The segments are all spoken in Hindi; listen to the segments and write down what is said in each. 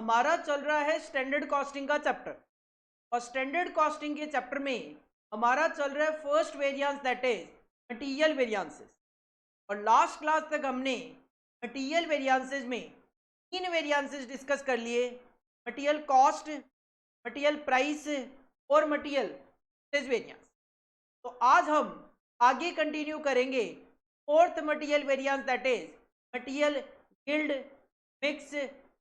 हमारा चल रहा है स्टैंडर्ड कॉस्टिंग का चैप्टर, और स्टैंडर्ड कॉस्टिंग के चैप्टर में हमारा चल रहा है first variance, that is material variances. और लास्ट क्लास तक हमने मटेरियल वेरिएंसेस में तीन वेरिएंसेस डिस्कस कर लिए, मटेरियल कॉस्ट, मटेरियल प्राइस और मटेरियल वेरिएंस। तो आज हम आगे कंटिन्यू करेंगे fourth material variance, that is material yield, mix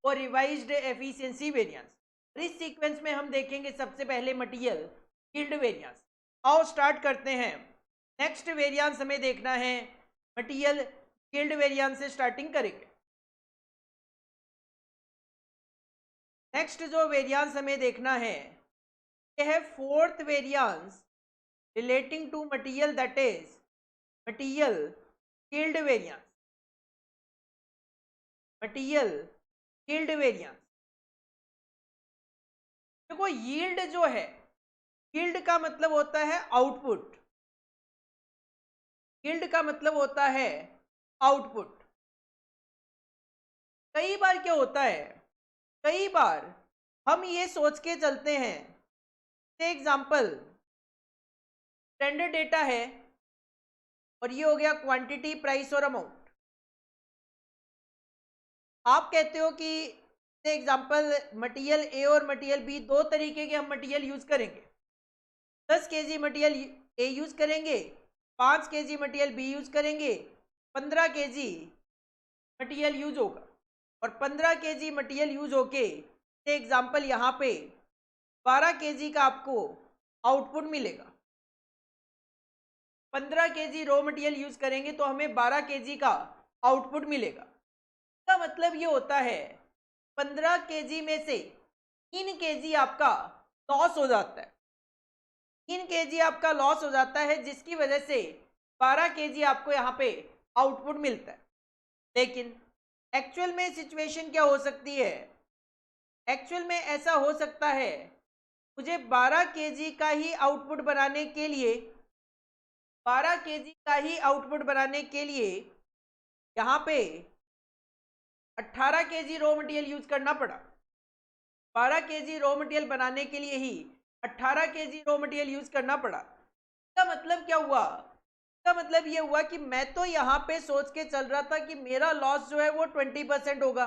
और रिवाइज्ड एफिशिएंसी वेरिएंस। इस सीक्वेंस में हम देखेंगे सबसे पहले मटेरियल यील्ड वेरिएंस। आओ स्टार्ट करते हैं। नेक्स्ट वेरिएंस हमें देखना है मटेरियल यील्ड वेरिएंस से स्टार्टिंग करेंगे। नेक्स्ट जो वेरिएंस हमें देखना है यह है fourth variance relating to material, that is material yield variance। material yield variance, देखो yield जो है, yield का मतलब होता है आउटपुट, yield का मतलब होता है आउटपुट। कई बार क्या होता है, कई बार हम ये सोच के चलते हैं, एग्जाम्पल स्टैंडर्ड डेटा है और ये हो गया क्वांटिटी, प्राइस और अमाउंट। आप कहते हो कि एग्जाम्पल मटेरियल ए और मटेरियल बी, दो तरीके के हम मटेरियल यूज करेंगे। 10 केजी मटेरियल ए यूज करेंगे, 5 केजी मटेरियल बी यूज करेंगे, 15 केजी मटेरियल यूज होगा। और 15 केजी मटेरियल यूज होके एग्जाम्पल यहाँ पे 12 केजी का आपको आउटपुट मिलेगा। 15 केजी रॉ मटेरियल यूज करेंगे तो हमें 12 केजी का आउटपुट मिलेगा। इसका मतलब ये होता है 15 केजी में से 3 केजी आपका लॉस हो जाता है, 3 केजी आपका लॉस हो जाता है, जिसकी वजह से 12 केजी आपको यहाँ पे आउटपुट मिलता है। लेकिन एक्चुअल में सिचुएशन क्या हो सकती है, एक्चुअल में ऐसा हो सकता है मुझे 12 केजी का ही आउटपुट बनाने के लिए, 12 केजी का ही आउटपुट बनाने के लिए यहाँ पे 18 केजी रॉ मटेरियल यूज करना पड़ा। 12 केजी रॉ मटेरियल बनाने के लिए ही 18 केजी रॉ मटेरियल यूज करना पड़ा। इसका मतलब क्या हुआ, इसका मतलब ये हुआ कि मैं तो यहाँ पे सोच के चल रहा था कि मेरा लॉस जो है वो 20% होगा,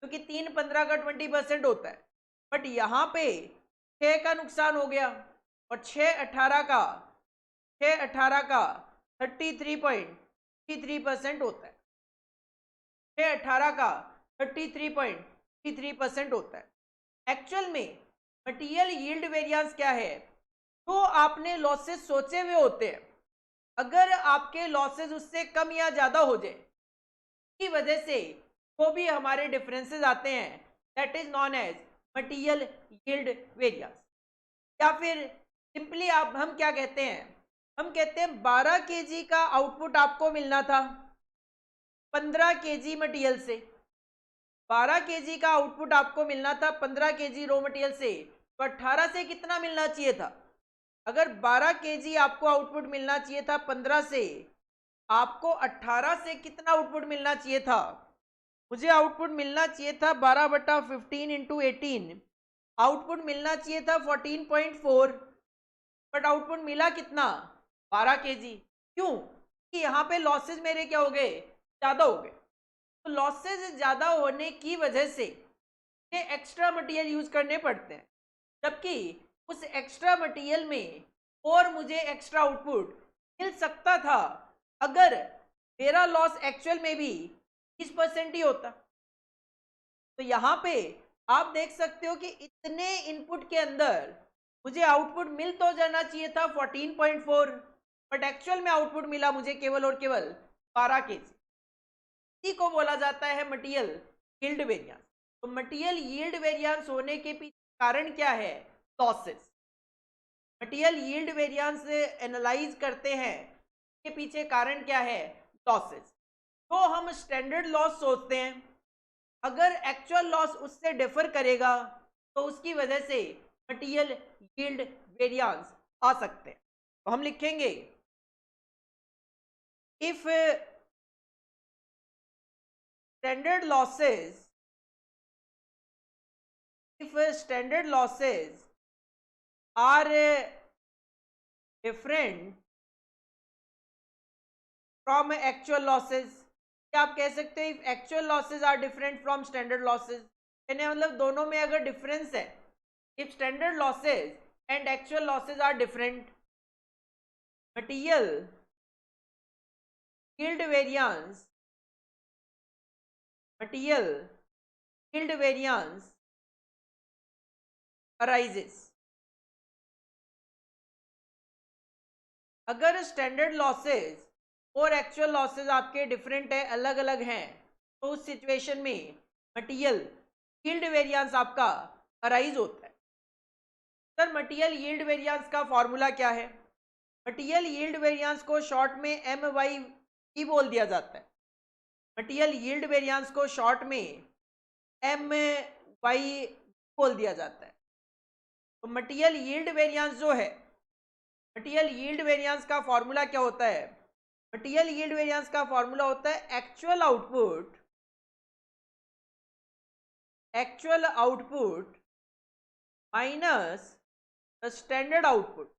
क्योंकि 3-15 का 20% होता है। बट यहाँ पे 6 का नुकसान हो गया, और 6-18 का 33.33% होता है। 6-18 का 33.33% होता है। एक्चुअल में मटेरियल यील्ड वेरिएंस क्या है, तो आपने लॉसेस सोचे हुए होते हैं, अगर आपके लॉसेस उससे कम या ज्यादा हो जाए की वजह से वो भी हमारे डिफरेंसेस आते हैं, that is known as material yield variance. या फिर सिंपली हम क्या कहते हैं, हम कहते हैं 12 केजी का आउटपुट आपको मिलना था 15 केजी मटेरियल से, 12 केजी का आउटपुट आपको मिलना था 15 केजी रॉ मटेरियल से, तो 18 से कितना मिलना चाहिए था। अगर 12 केजी आपको आउटपुट मिलना चाहिए था 15 से, आपको 18 से कितना आउटपुट मिलना चाहिए था, मुझे आउटपुट मिलना चाहिए था 12/15 इंटू 18, आउटपुट मिलना चाहिए था 14.4, बट आउटपुट मिला कितना, 12 केजी। क्यों कि यहाँ पे लॉसेज मेरे क्या हो गए, ज़्यादा हो गए। तो लॉसेज ज़्यादा होने की वजह से ये एक्स्ट्रा मटेरियल यूज करने पड़ते हैं, जबकि उस एक्स्ट्रा मटेरियल में और मुझे एक्स्ट्रा आउटपुट मिल सकता था अगर मेरा लॉस एक्चुअल में भी 30% ही होता। तो यहाँ पे आप देख सकते हो कि इतने इनपुट के अंदर मुझे आउटपुट मिल तो जाना चाहिए था 14.4, बट एक्चुअल में आउटपुट मिला मुझे केवल और केवल 12 केजी। इसी को बोला जाता है मटेरियल यील्ड वेरिएंस। तो मटेरियल यील्ड वेरिएंस होने के पीछे कारण क्या है, losses. Material yield variance analyse करते हैं के पीछे कारण क्या है, लॉसेस। तो हम स्टैंडर्ड लॉस सोचते हैं, अगर एक्चुअल लॉस उससे डिफर करेगा तो उसकी वजह से मटेरियल यील्ड वेरिएंस आ सकते हैं। तो हम लिखेंगे if standard losses if standard losses are different from actual losses, क्या आप कह सकते हो if actual losses are different from standard losses, यानी मतलब दोनों में अगर डिफरेंस है, if standard losses and actual losses are different, material yield variance arises. अगर स्टैंडर्ड लॉसेस और एक्चुअल लॉसेस आपके डिफरेंट है, अलग अलग हैं, तो उस सिचुएशन में मटेरियल यील्ड वेरिएंस आपका अराइज होता है. सर मटेरियल यील्ड वेरिएंस का फॉर्मूला क्या है? मटेरियल यील्ड वेरिएंस को शॉर्ट में MYV बोल दिया जाता है. मटेरियल यील्ड वेरिएंस को शॉर्ट में MY बोल दिया जाता है. तो मटेरियल यील्ड वेरिएंस जो है, मटेरियल यील्ड वेरिएंस का फॉर्मूला क्या होता है? मटेरियल यील्ड वेरिएंस का फॉर्मूला होता है actual output minus the standard output.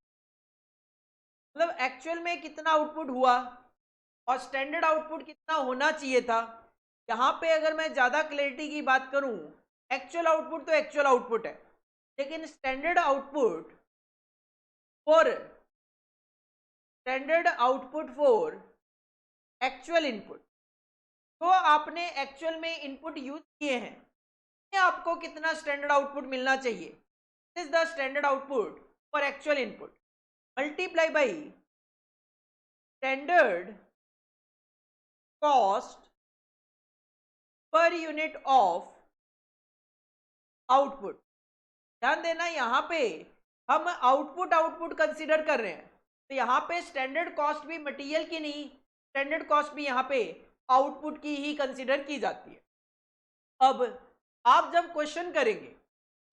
मतलब एक्चुअल में कितना आउटपुट हुआ और स्टैंडर्ड आउटपुट कितना होना चाहिए था. यहाँ पे अगर मैं ज़्यादा क्लैरिटी की बात करूँ, एक्चुअल आउटपुट तो एक्चुअल आउटपुट है, लेकिन standard output for actual input, तो आपने एक्चुअल में इनपुट यूज किए हैं, आपको कितना स्टैंडर्ड आउटपुट मिलना चाहिए, this is the standard output for actual input, multiply by standard cost per unit of output. ध्यान देना, यहाँ पे हम आउटपुट कंसीडर कर रहे हैं, तो यहाँ पे स्टैंडर्ड कॉस्ट भी मटेरियल की नहीं, स्टैंडर्ड कॉस्ट भी यहाँ पे आउटपुट की ही कंसीडर की जाती है. अब आप जब क्वेश्चन करेंगे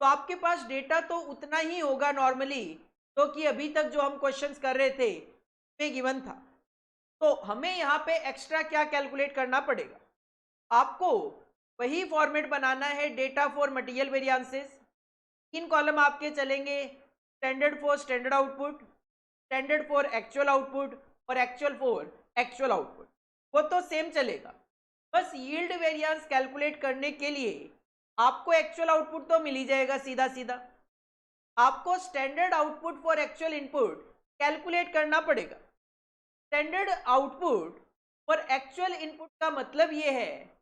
तो आपके पास डेटा तो उतना ही होगा नॉर्मली, तो कि अभी तक जो हम क्वेश्चंस कर रहे थे उसमें गिवन था. तो हमें यहाँ पे एक्स्ट्रा क्या कैलकुलेट करना पड़ेगा? आपको वही फॉर्मेट बनाना है, data for material variances. 3 column आपके चलेंगे, standard for standard output, standard for actual output और एक्चुअल फॉर एक्चुअल आउटपुट. वो तो सेम चलेगा, बस यील्ड वेरिएंस कैलकुलेट करने के लिए आपको एक्चुअल आउटपुट तो मिल ही जाएगा सीधा सीधा, आपको standard output for actual input calculate करना पड़ेगा. Standard output for actual input का मतलब ये है,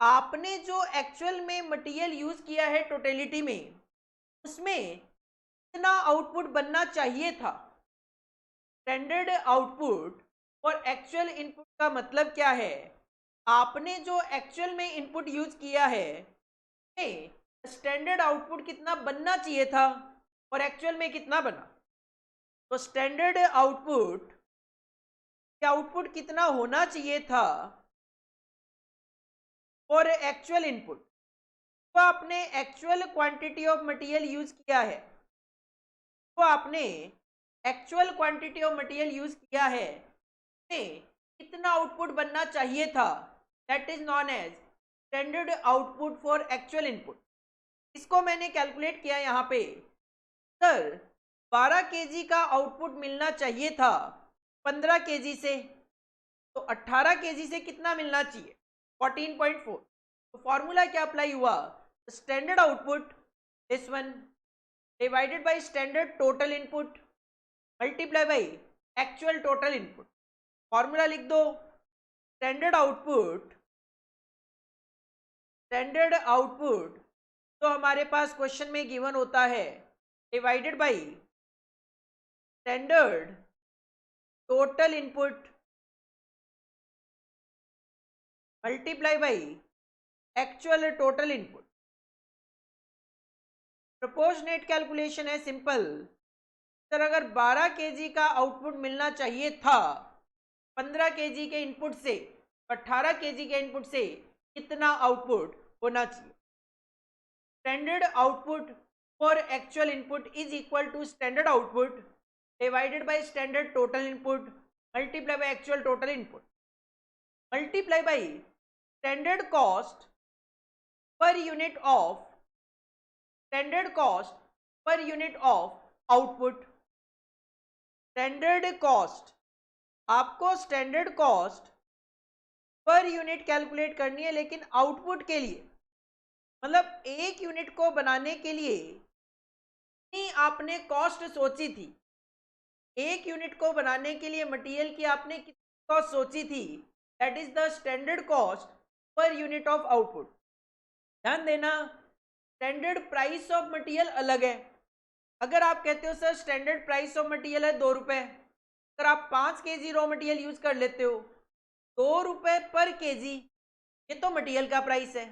आपने जो एक्चुअल में मटेरियल यूज किया है टोटलिटी में, उसमें कितना आउटपुट बनना चाहिए था. स्टैंडर्ड आउटपुट और एक्चुअल इनपुट का मतलब क्या है? आपने जो एक्चुअल में इनपुट यूज किया है, स्टैंडर्ड आउटपुट कितना बनना चाहिए था और एक्चुअल में कितना बना. तो स्टैंडर्ड आउटपुट कितना होना चाहिए था और एक्चुअल इनपुट, तो आपने actual quantity of material use किया है, कितना आउटपुट बनना चाहिए था, that is known as standard output for actual input. इसको मैंने कैलकुलेट किया यहाँ पे. सर 12 kg का आउटपुट मिलना चाहिए था 15 kg से, तो 18 kg से कितना मिलना चाहिए? 14.4. तो फॉर्मूला क्या अप्लाई हुआ? Standard output this one divided by standard total input multiply by actual total input. Formula लिख दो, स्टैंडर्ड आउटपुट तो हमारे पास क्वेश्चन में गिवन होता है divided by standard total input multiply by actual total input. Proportionate calculation है, सिंपल. सर अगर 12 kg का आउटपुट मिलना चाहिए था 15 kg के इनपुट से, 18 kg के इनपुट से कितना आउटपुट होना चाहिए? Standard output for actual input is equal to standard output divided by standard total input multiply by actual total input multiply by standard cost per unit of standard cost per unit of output. Standard cost, आपको standard cost per unit calculate करनी है, लेकिन आउटपुट के लिए, मतलब एक यूनिट को बनाने के लिए नहीं आपने कॉस्ट सोची थी, एक यूनिट को बनाने के लिए मटेरियल की आपने कितनी कॉस्ट सोची थी, that is the standard cost per unit of output. ध्यान देना, स्टैंडर्ड प्राइस ऑफ मटेरियल अलग है। अगर आप कहते हो sir standard price of material है 2 रुपए, अगर आप 5 kg रॉ मटेरियल यूज कर लेते हो, 2 रुपए पर केजी, ये तो मटेरियल का प्राइस है।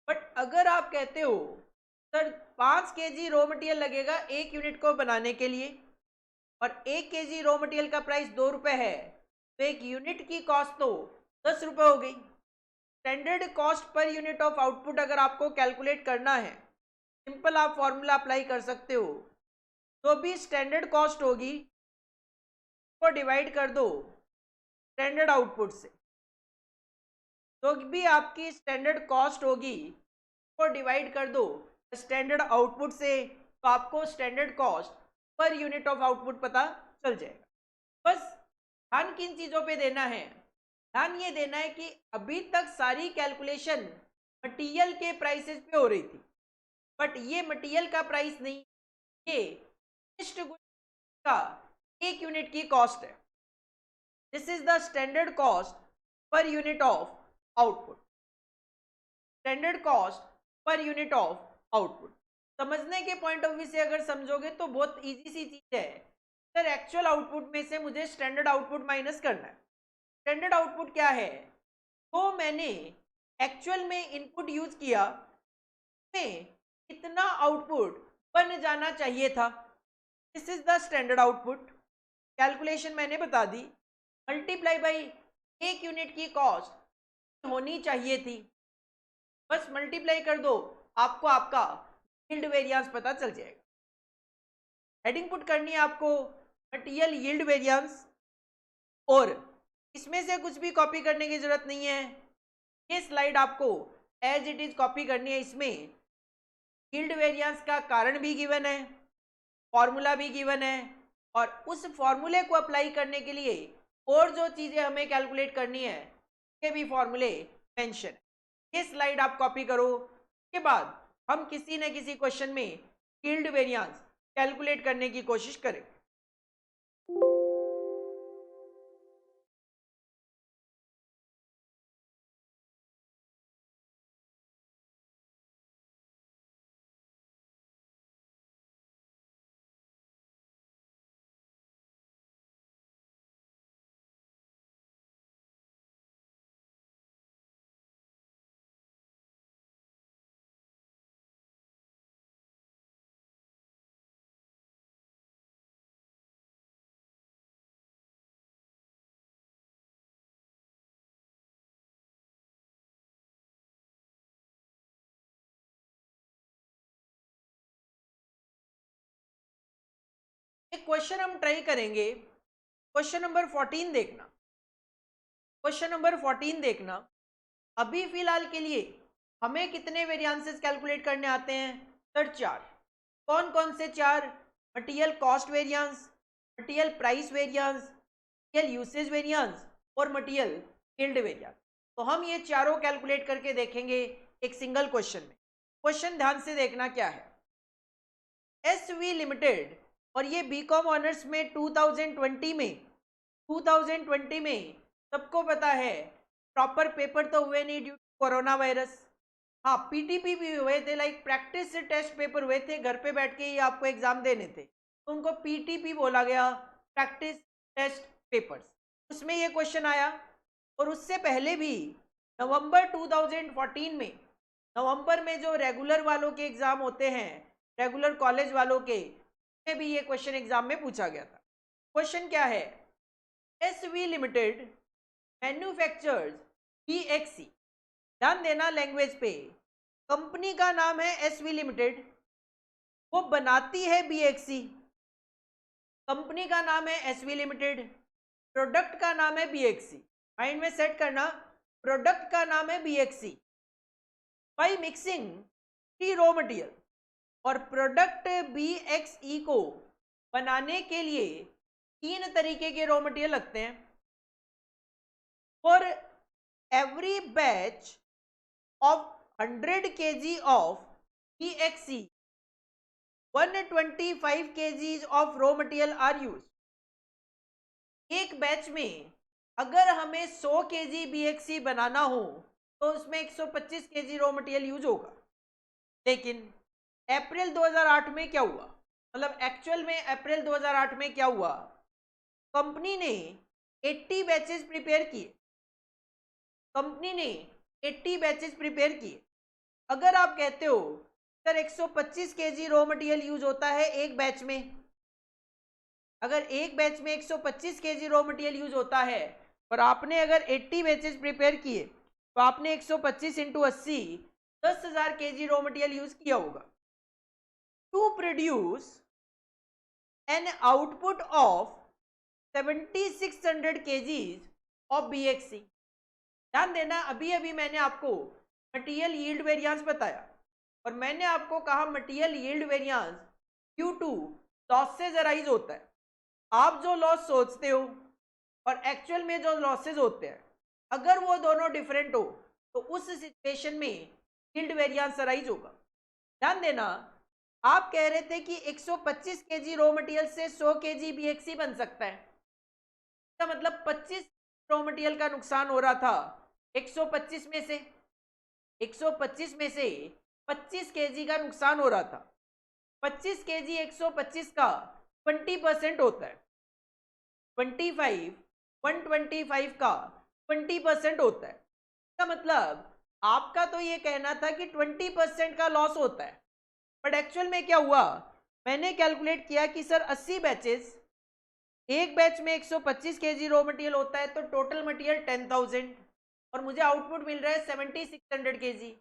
बट अगर आप कहते हो सर 5 kg रॉ मटेरियल लगेगा एक यूनिट को बनाने के लिए, और 1 kg रॉ मटेरियल का प्राइस 2 रुपए है, तो एक यूनिट की कॉस्ट तो 10 रुपए हो गई। Standard cost per unit of output अगर आपको कैलकुलेट करना है, सिंपल आप फॉर्मूला अप्लाई कर सकते हो। तो भी स्टैंडर्ड कॉस्ट होगी, को डिवाइड कर दो स्टैंडर्ड आउटपुट से, तो भी आपकी स्टैंडर्ड कॉस्ट होगी, को डिवाइड कर दो स्टैंडर्ड आउटपुट से, तो आपको standard cost per unit of output पता चल जाएगा। बस ध्यान किन चीज़ों पे देना है, ध्यान ये देना है कि अभी तक सारी कैलकुलेशन मटेरियल के प्राइसेस पे हो रही थी, बट ये मटेरियल का प्राइस नहीं, ये फिनिश्ड गुड्स का एक यूनिट की कॉस्ट है। This is the standard cost per unit of output. Standard cost per unit of output समझने के पॉइंट ऑफ व्यू से अगर समझोगे तो बहुत इजी सी चीज है। सर एक्चुअल आउटपुट में से मुझे स्टैंडर्ड आउटपुट माइनस करना है। स्टैंडर्ड आउटपुट क्या है, तो मैंने एक्चुअल में इनपुट यूज किया, में कितना आउटपुट बन जाना चाहिए था, this is the standard output. Calculation मैंने बता दी, मल्टीप्लाई बाई एक यूनिट की कॉस्ट होनी चाहिए थी, बस मल्टीप्लाई कर दो, आपको आपका यील्ड वेरिएंस पता चल जाएगा। हेडिंग पुट करनी है आपको मटेरियल यील्ड वेरिएंस, और इसमें से कुछ भी कॉपी करने की जरूरत नहीं है, ये स्लाइड आपको एज इट इज कॉपी करनी है। इसमें यील्ड वेरिएंस का कारण भी गिवन है, फॉर्मूला भी गिवन है, और उस फॉर्मूले को अप्लाई करने के लिए और जो चीजें हमें कैलकुलेट करनी है ये भी फॉर्मूले मेंशन है। ये स्लाइड आप कॉपी करो, उसके बाद हम किसी न किसी क्वेश्चन में यील्ड वेरिएंस कैलकुलेट करने की कोशिश करें। एक क्वेश्चन हम ट्राई करेंगे, क्वेश्चन नंबर 14 देखना। क्वेश्चन नंबर 14 देखना, अभी फिलहाल के लिए हमें कितने वेरिएंसेस कैलकुलेट करने आते हैं, सर 4। कौन कौन से 4, material cost variance, material price variance, material usage variance और मटेरियल यील्ड वेरिएंस। तो हम ये चारों कैलकुलेट करके देखेंगे एक सिंगल क्वेश्चन में। क्वेश्चन ध्यान से देखना क्या है, एसवी लिमिटेड, और ये बीकॉम ऑनर्स में 2020 में सबको पता है प्रॉपर पेपर तो हुए नहीं ड्यू टू कोरोना वायरस। हाँ पीटीपी भी हुए थे, लाइक प्रैक्टिस टेस्ट पेपर हुए थे, घर पे बैठ के ही आपको एग्जाम देने थे, तो उनको पीटीपी बोला गया, प्रैक्टिस टेस्ट पेपर्स। उसमें ये क्वेश्चन आया, और उससे पहले भी नवंबर 2014 में, नवंबर में जो रेगुलर वालों के एग्जाम होते हैं, रेगुलर कॉलेज वालों के, में भी ये क्वेश्चन एग्जाम में पूछा गया था। क्वेश्चन क्या है, एसवी लिमिटेड मैन्युफैक्चर्स बीएक्सी। ध्यान देना लैंग्वेज पे, कंपनी का नाम है एसवी लिमिटेड, वो बनाती है बीएक्सी। कंपनी का नाम है एसवी लिमिटेड, प्रोडक्ट का नाम है बीएक्सी। माइंड में सेट करना, प्रोडक्ट का नाम है बीएक्सी। बाई मिक्सिंग 3 रॉ मटेरियल, और प्रोडक्ट BXE को बनाने के लिए 3 तरीके के रॉ मटेरियल लगते हैं। For every batch of 100 kg of BXE 125 kg of raw material are used। एक बैच में अगर हमें 100 kg BXE बनाना हो तो उसमें 125 kg रॉ मटेरियल यूज होगा। लेकिन अप्रैल 2008 में क्या हुआ, मतलब एक्चुअल में अप्रैल 2008 में क्या हुआ, कंपनी ने 80 बैचेस प्रिपेयर किए। कंपनी ने 80 बैचेस प्रिपेयर किए। अगर आप कहते हो sir 125 KG raw material use होता है एक बैच में, अगर एक बैच में 125 केजी रॉ मटेरियल यूज होता है और आपने अगर 80 बैचेस प्रिपेयर किए तो आपने 125 into 80 10,000 KG raw material use किया होगा to produce an output of 7600 KGs of BXE। ध्यान देना, अभी अभी मैंने आपको मटेरियल यील्ड वेरिएंस बताया और मैंने आपको कहा material yield variance due to losses arise होता है। आप जो लॉस सोचते हो और एक्चुअल में जो लॉसेज होते हैं, अगर वो दोनों डिफरेंट हो तो उस सिचुएशन में यील्ड वेरिएंस अराइज होगा। ध्यान देना, आप कह रहे थे कि 125 केजी रॉ मटेरियल से 100 केजी BXE बन सकता है, इसका मतलब 25 रॉ मटेरियल का नुकसान हो रहा था। 125 में से 25 केजी का नुकसान हो रहा था। 25 केजी 125 का 20% होता है। 125 का 20% होता है। इसका मतलब आपका तो ये कहना था कि 20% का लॉस होता है, बट एक्चुअल में क्या हुआ, मैंने कैलकुलेट किया कि सर 80 बैचेस, एक बैच में 125 केजी रॉ मटेरियल होता है तो टोटल मटेरियल 10,000 और मुझे आउटपुट मिल रहा है 7600 केजी।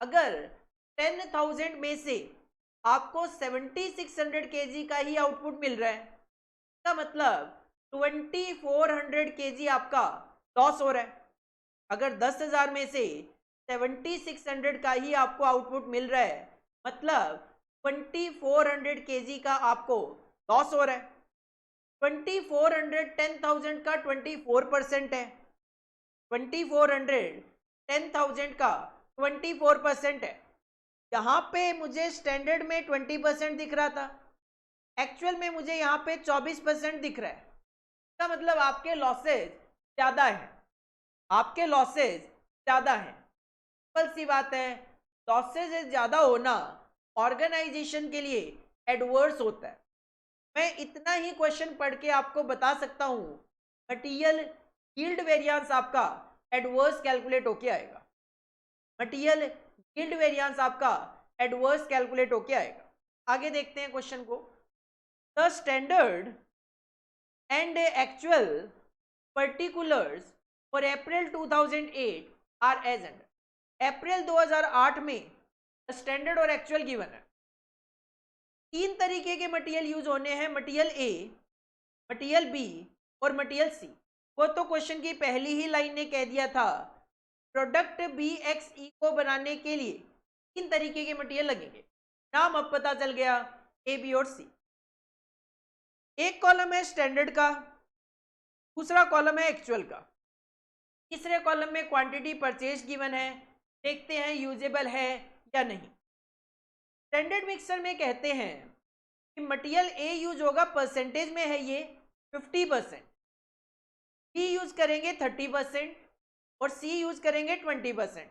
अगर 10,000 में से आपको 7600 केजी का ही आउटपुट मिल रहा है, इसका मतलब 2400 केजी आपका लॉस हो रहा है। अगर 10,000 में से 7600 का ही आपको आउटपुट मिल रहा है, मतलब 2400 केजी का आपको लॉस हो रहा है। 2400 10,000 का 24% है। 2400 10,000 का 24% है। यहाँ पे मुझे स्टैंडर्ड में 20% दिख रहा था, एक्चुअल में मुझे यहाँ पे 24% दिख रहा है। इसका मतलब आपके लॉसेज ज़्यादा हैं, आपके लॉसेज ज़्यादा हैं। सिंपल सी बात है, लॉसेज ज़्यादा होना ऑर्गेनाइजेशन के लिए एडवर्स होता है। मैं इतना ही क्वेश्चन पढ़ के आपको बता सकता हूँ, मटेरियल यील्ड वेरिएंस आपका एडवर्स कैलकुलेट होके आएगा। मटेरियल यील्ड वेरिएंस आपका एडवर्स कैलकुलेट होके आएगा। आगे देखते हैं क्वेश्चन को। The standard and actual particulars for April 2008 are as under. April 2008 में स्टैंडर्ड और एक्चुअल गिवन है। 3 तरीके के मटेरियल यूज होने हैं, मटेरियल ए, मटेरियल बी और मटेरियल सी। वो तो क्वेश्चन की पहली ही लाइन ने कह दिया था, प्रोडक्ट BXE को बनाने के लिए 3 तरीके के मटेरियल लगेंगे। नाम अब पता चल गया, ए, बी और सी। एक कॉलम है स्टैंडर्ड का, दूसरा कॉलम है एक्चुअल का, तीसरे कॉलम में क्वांटिटी परचेज गिवन है, देखते हैं यूजेबल है या नहीं। स्टैंडर्ड मिक्सर में कहते हैं कि मटेरियल ए यूज होगा, परसेंटेज में है ये 50%, बी यूज करेंगे 30% और सी यूज करेंगे 20%।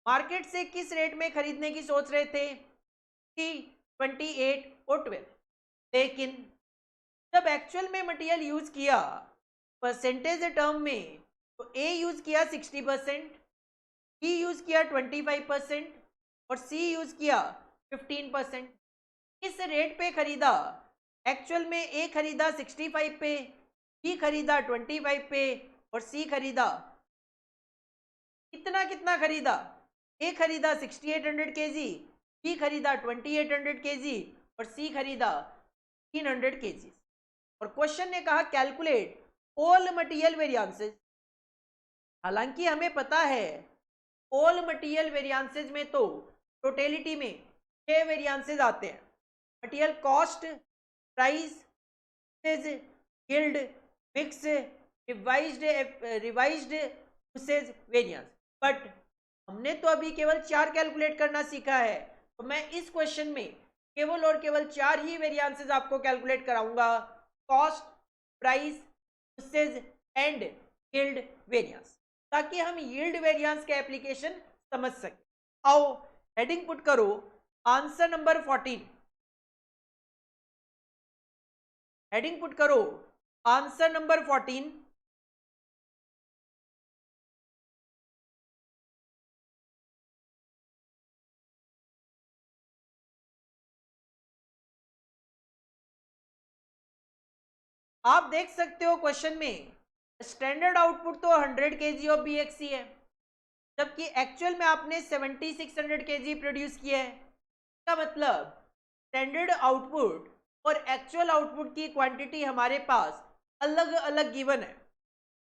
मार्केट से किस रेट में खरीदने की सोच रहे थे कि 28 और 12, लेकिन जब एक्चुअल में मटेरियल यूज किया परसेंटेज टर्म में तो ए यूज किया 60%, बी यूज किया 25% और सी यूज किया 15%। इस रेट पे खरीदा, एक्चुअल में ए खरीदा 65 पे, बी खरीदा 25 पे और सी खरीदा कितना खरीदा, ए खरीदा 6800 केजी, बी खरीदा 2800 केजी और सी खरीदा 300 केजी। और क्वेश्चन ने कहा कैलकुलेट ऑल मटेरियल वेरिएंसेस। हालांकि हमें पता है ऑल मटेरियल वेरिएंसेस में तो टोटलिटी में 6 वेरिएंसेस आते हैं। Material cost, price, yield, mix, revised usage, variance. But हमने तो अभी केवल 4 कैलकुलेट करना सीखा है, तो मैं इस क्वेश्चन में केवल और केवल 4 ही वेरिएंसेस आपको कैलकुलेट कराऊंगा, cost, price, usage and yield variance, ताकि हम यील्ड वेरिएंस के एप्लीकेशन समझ सकें। आओ हेडिंग पुट करो आंसर नंबर 14। हेडिंग पुट करो आंसर नंबर 14। आप देख सकते हो क्वेश्चन में स्टैंडर्ड आउटपुट तो 100 kg ऑफ BXC है, जबकि एक्चुअल में आपने 7600 kg प्रोड्यूस किया है। इसका मतलब स्टैंडर्ड आउटपुट और एक्चुअल आउटपुट की क्वांटिटी हमारे पास अलग अलग गिवन है।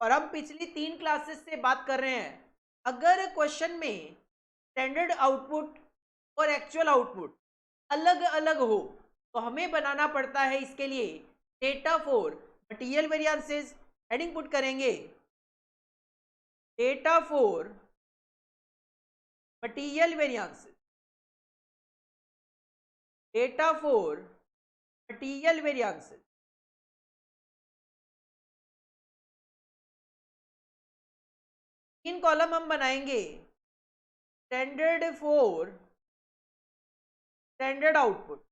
और हम पिछली 3 क्लासेस से बात कर रहे हैं, अगर क्वेश्चन में स्टैंडर्ड आउटपुट और एक्चुअल आउटपुट अलग अलग हो तो हमें बनाना पड़ता है इसके लिए data for material variances. Heading put करेंगे data for material variances, data for material variances. तीन कॉलम हम बनाएंगे, standard for standard output,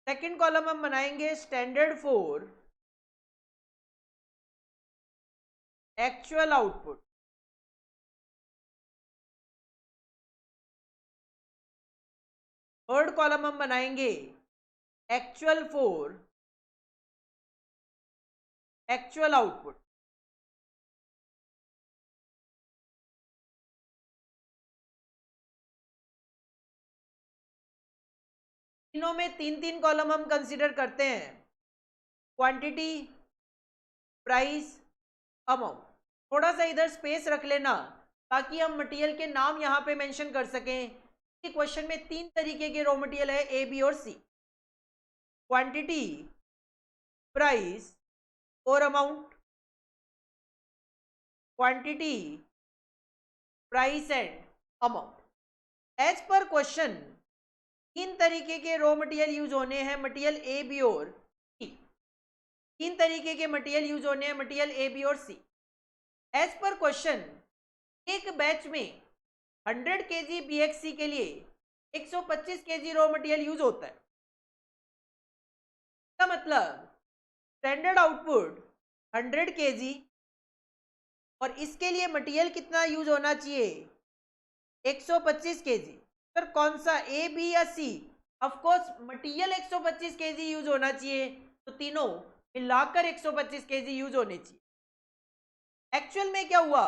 second column हम बनाएंगे standard for actual output, third column हम बनाएंगे एक्चुअल फॉर एक्चुअल आउटपुट। तीनों में 3-3 कॉलम हम कंसीडर करते हैं, क्वांटिटी, प्राइस, अमाउंट। थोड़ा सा इधर स्पेस रख लेना ताकि हम मटेरियल के नाम यहाँ पे मेंशन कर सकें कि क्वेश्चन में 3 तरीके के रॉ मटेरियल है, ए, बी और सी। क्वांटिटी, प्राइस और amount. Quantity, price and amount. As पर क्वेश्चन 3 तरीके के रॉ मटेरियल यूज होने हैं, मटेरियल ए, बी और सी। 3 तरीके के मटेरियल यूज होने हैं, मटेरियल ए, बी और सी। एज पर क्वेश्चन एक बैच में 100 kg BXC के लिए 125 kg रॉ मटेरियल यूज होता है। इसका मतलब स्टैंडर्ड आउटपुट 100 kg और इसके लिए मटेरियल कितना यूज होना चाहिए, 125 kg। सर कौन सा, ए, बी या C? Of course material 125 kg use होना चाहिए, तो तीनों मिलाकर 125 kg यूज होने चाहिए। एक्चुअल में क्या हुआ,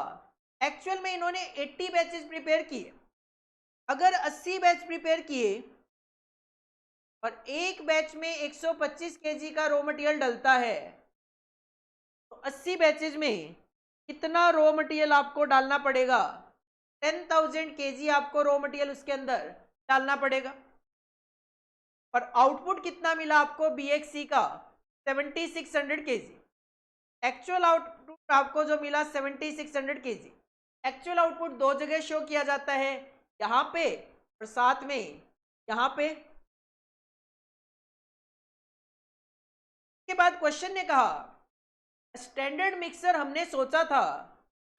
एक्चुअल में इन्होंने 80 बैचेस प्रिपेयर किए। अगर 80 बैच प्रिपेयर किए और एक बैच में 125 kg का रॉ मटेरियल डलता है, तो 80 बैचेज में कितना रॉ मटेरियल आपको डालना पड़ेगा, 10,000 kg आपको रॉ मटेरियल उसके अंदर डालना पड़ेगा। और आउटपुट कितना मिला आपको BXC का, 7600 kg। एक्चुअल आउटपुट आपको जो मिला 7600 kg। एक्चुअल आउटपुट दो जगह शो किया जाता है, यहाँ पे और साथ में यहाँ पे। के बाद क्वेश्चन ने कहा स्टैंडर्ड मिक्सर हमने सोचा था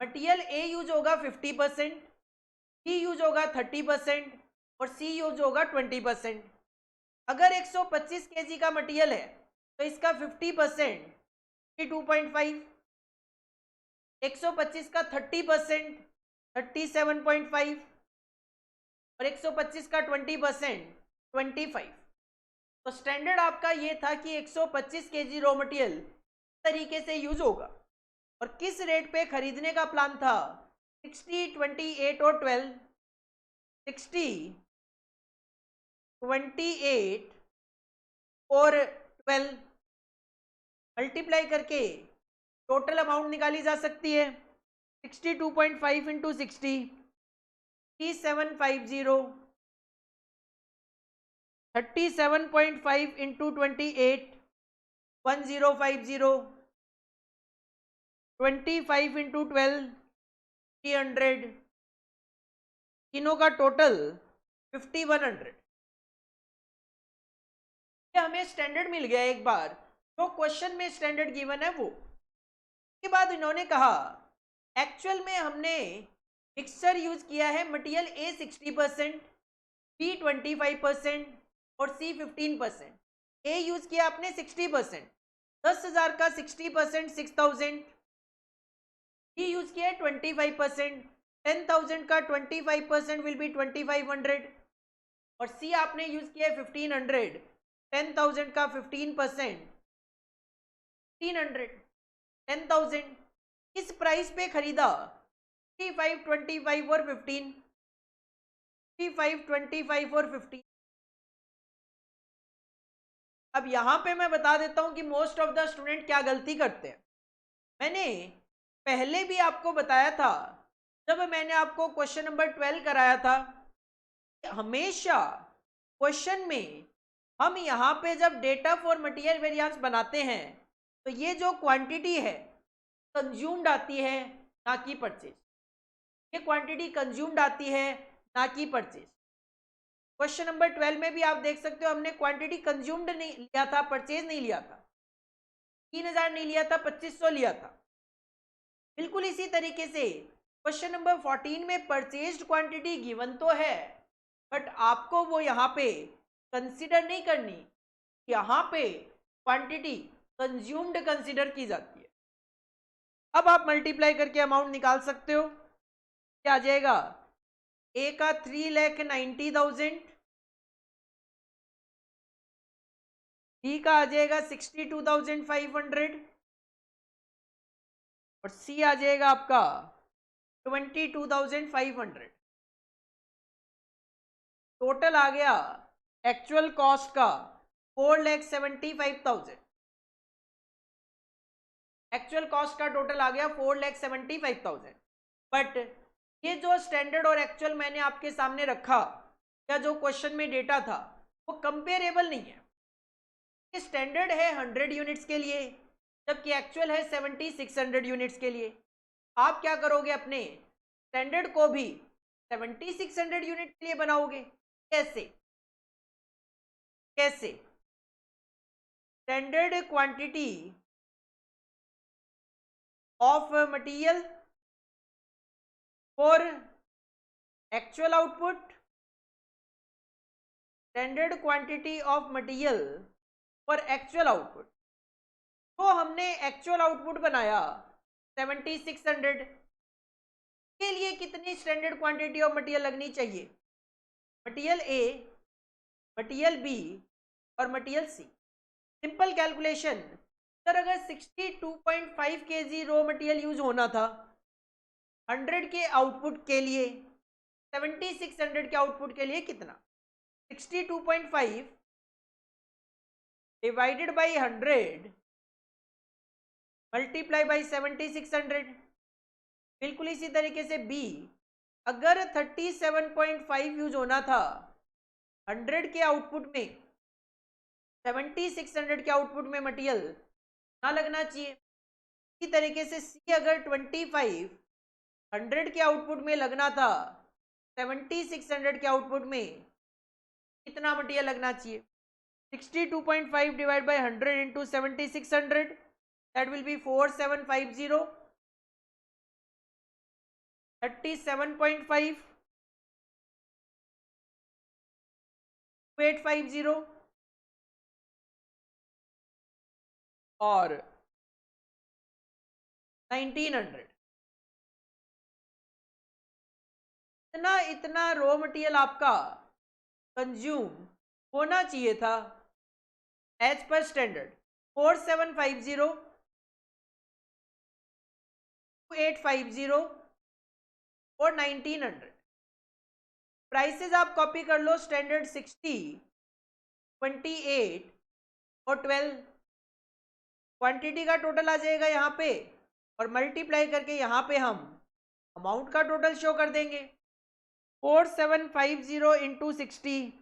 मटेरियल ए यूज होगा 50%, बी यूज होगा 30% और सी यूज होगा 20%। अगर 125 kg का मटेरियल है तो इसका 50% 2.5, 125 का 30% 37.5 और 125 का 20% 25। तो स्टैंडर्ड आपका ये था कि 125 kg रॉ मटेरियल तरीके से यूज होगा। और किस रेट पे खरीदने का प्लान था, 60, 28 और 12, 60, 28 और 12 मल्टीप्लाई करके टोटल अमाउंट निकाली जा सकती है। 62.5 इंटू 60, 3750, 37.5 इंटू 28, 1050, 25 इंटू 12, 300, तीनों का टोटल 5100। ये हमें स्टैंडर्ड मिल गया एक बार, जो क्वेश्चन में स्टैंडर्ड गिवन है वो। के बाद इन्होंने कहा एक्चुअल में हमने मिक्सचर यूज किया है मटेरियल ए 60%, बी 25% और सी 15%। ए यूज किया आपने 60%, 10,000 का 60% 6,000। बी यूज किया है 25%, 10,000 का 25% विल बी 2,500। और सी आपने यूज किया है 1,500, 10,000 का 15% 1,500, 10,000। किस प्राइस पे खरीदा? 35, 25 और 15, 35, 25 और 15। अब यहां पे मैं बता देता हूं कि मोस्ट ऑफ द स्टूडेंट क्या गलती करते हैं। मैंने पहले भी आपको बताया था, जब मैंने आपको क्वेश्चन नंबर 12 कराया था, हमेशा क्वेश्चन में हम यहाँ पे जब डेटा फॉर मटेरियल वेरिएंस बनाते हैं तो ये जो क्वांटिटी है कंज्यूम्ड आती है, ना कि परचेज। ये क्वांटिटी कंज्यूम्ड आती है, ना कि परचेज। क्वेश्चन नंबर 12 में भी आप देख सकते हो, हमने क्वांटिटी कंज्यूम्ड नहीं लिया था, परचेज नहीं लिया था। 3,000 नहीं लिया था, 2,500 लिया था। बिल्कुल इसी तरीके से क्वेश्चन नंबर 14 में परचेज्ड क्वांटिटी गिवन तो है, बट आपको वो यहाँ पे कंसिडर नहीं करनी। यहाँ पे क्वांटिटी कंज्यूम्ड कंसिडर की जाती है। अब आप मल्टीप्लाई करके अमाउंट निकाल सकते हो। क्या आ जाएगा? ए का 3,90,000, बी का आ जाएगा 62,500 और सी आ जाएगा आपका 22,500। टोटल आ गया एक्चुअल कॉस्ट का 4,75,000। एक्चुअल कॉस्ट का टोटल आ गया 4,75,000। बट ये जो स्टैंडर्ड और एक्चुअल मैंने आपके सामने रखा, या जो क्वेश्चन में डेटा था, वो कंपेरेबल नहीं है। ये स्टैंडर्ड है 100 यूनिट्स के लिए, जबकि एक्चुअल है 7,600 यूनिट्स के लिए। आप क्या करोगे? अपने स्टैंडर्ड को भी 7,600 यूनिट के लिए बनाओगे। कैसे? कैसे? Standard quantity of material for actual output, standard quantity of material for actual output. तो हमने एक्चुअल आउटपुट बनाया 7,600 के लिए कितनी स्टैंडर्ड क्वांटिटी ऑफ मटेरियल लगनी चाहिए? मटेरियल ए, मटेरियल बी और मटेरियल सी। सिंपल कैलकुलेशन, सर अगर 62.5 kg रॉ मटेरियल यूज होना था 100 के आउटपुट के लिए, 7,600 के आउटपुट के लिए कितना? 62.5 डिवाइडेड बाई 100 मल्टीप्लाई बाई 7,600। बिल्कुल इसी तरीके से बी, अगर 37.5 यूज होना था 100 के आउटपुट में, 7,600 के आउटपुट में मटेरियल ना लगना चाहिए। इसी तरीके से सी, अगर 25 100 के आउटपुट में लगना था, 7,600 के आउटपुट में कितना मटेरियल लगना चाहिए? 62.5 divide by 100 into 7,600, that will B 4,750, 37.5, 850 और 1,900। इतना रॉ मटेरियल आपका कंज्यूम होना चाहिए था एज पर स्टैंडर्ड। 4,750, 850 और 1,900। प्राइसेस आप कॉपी कर लो। स्टैंडर्ड 60, 28 और 12। क्वांटिटी का टोटल आ जाएगा यहाँ पे, और मल्टीप्लाई करके यहाँ पे हम अमाउंट का टोटल शो कर देंगे। 4750 into 60,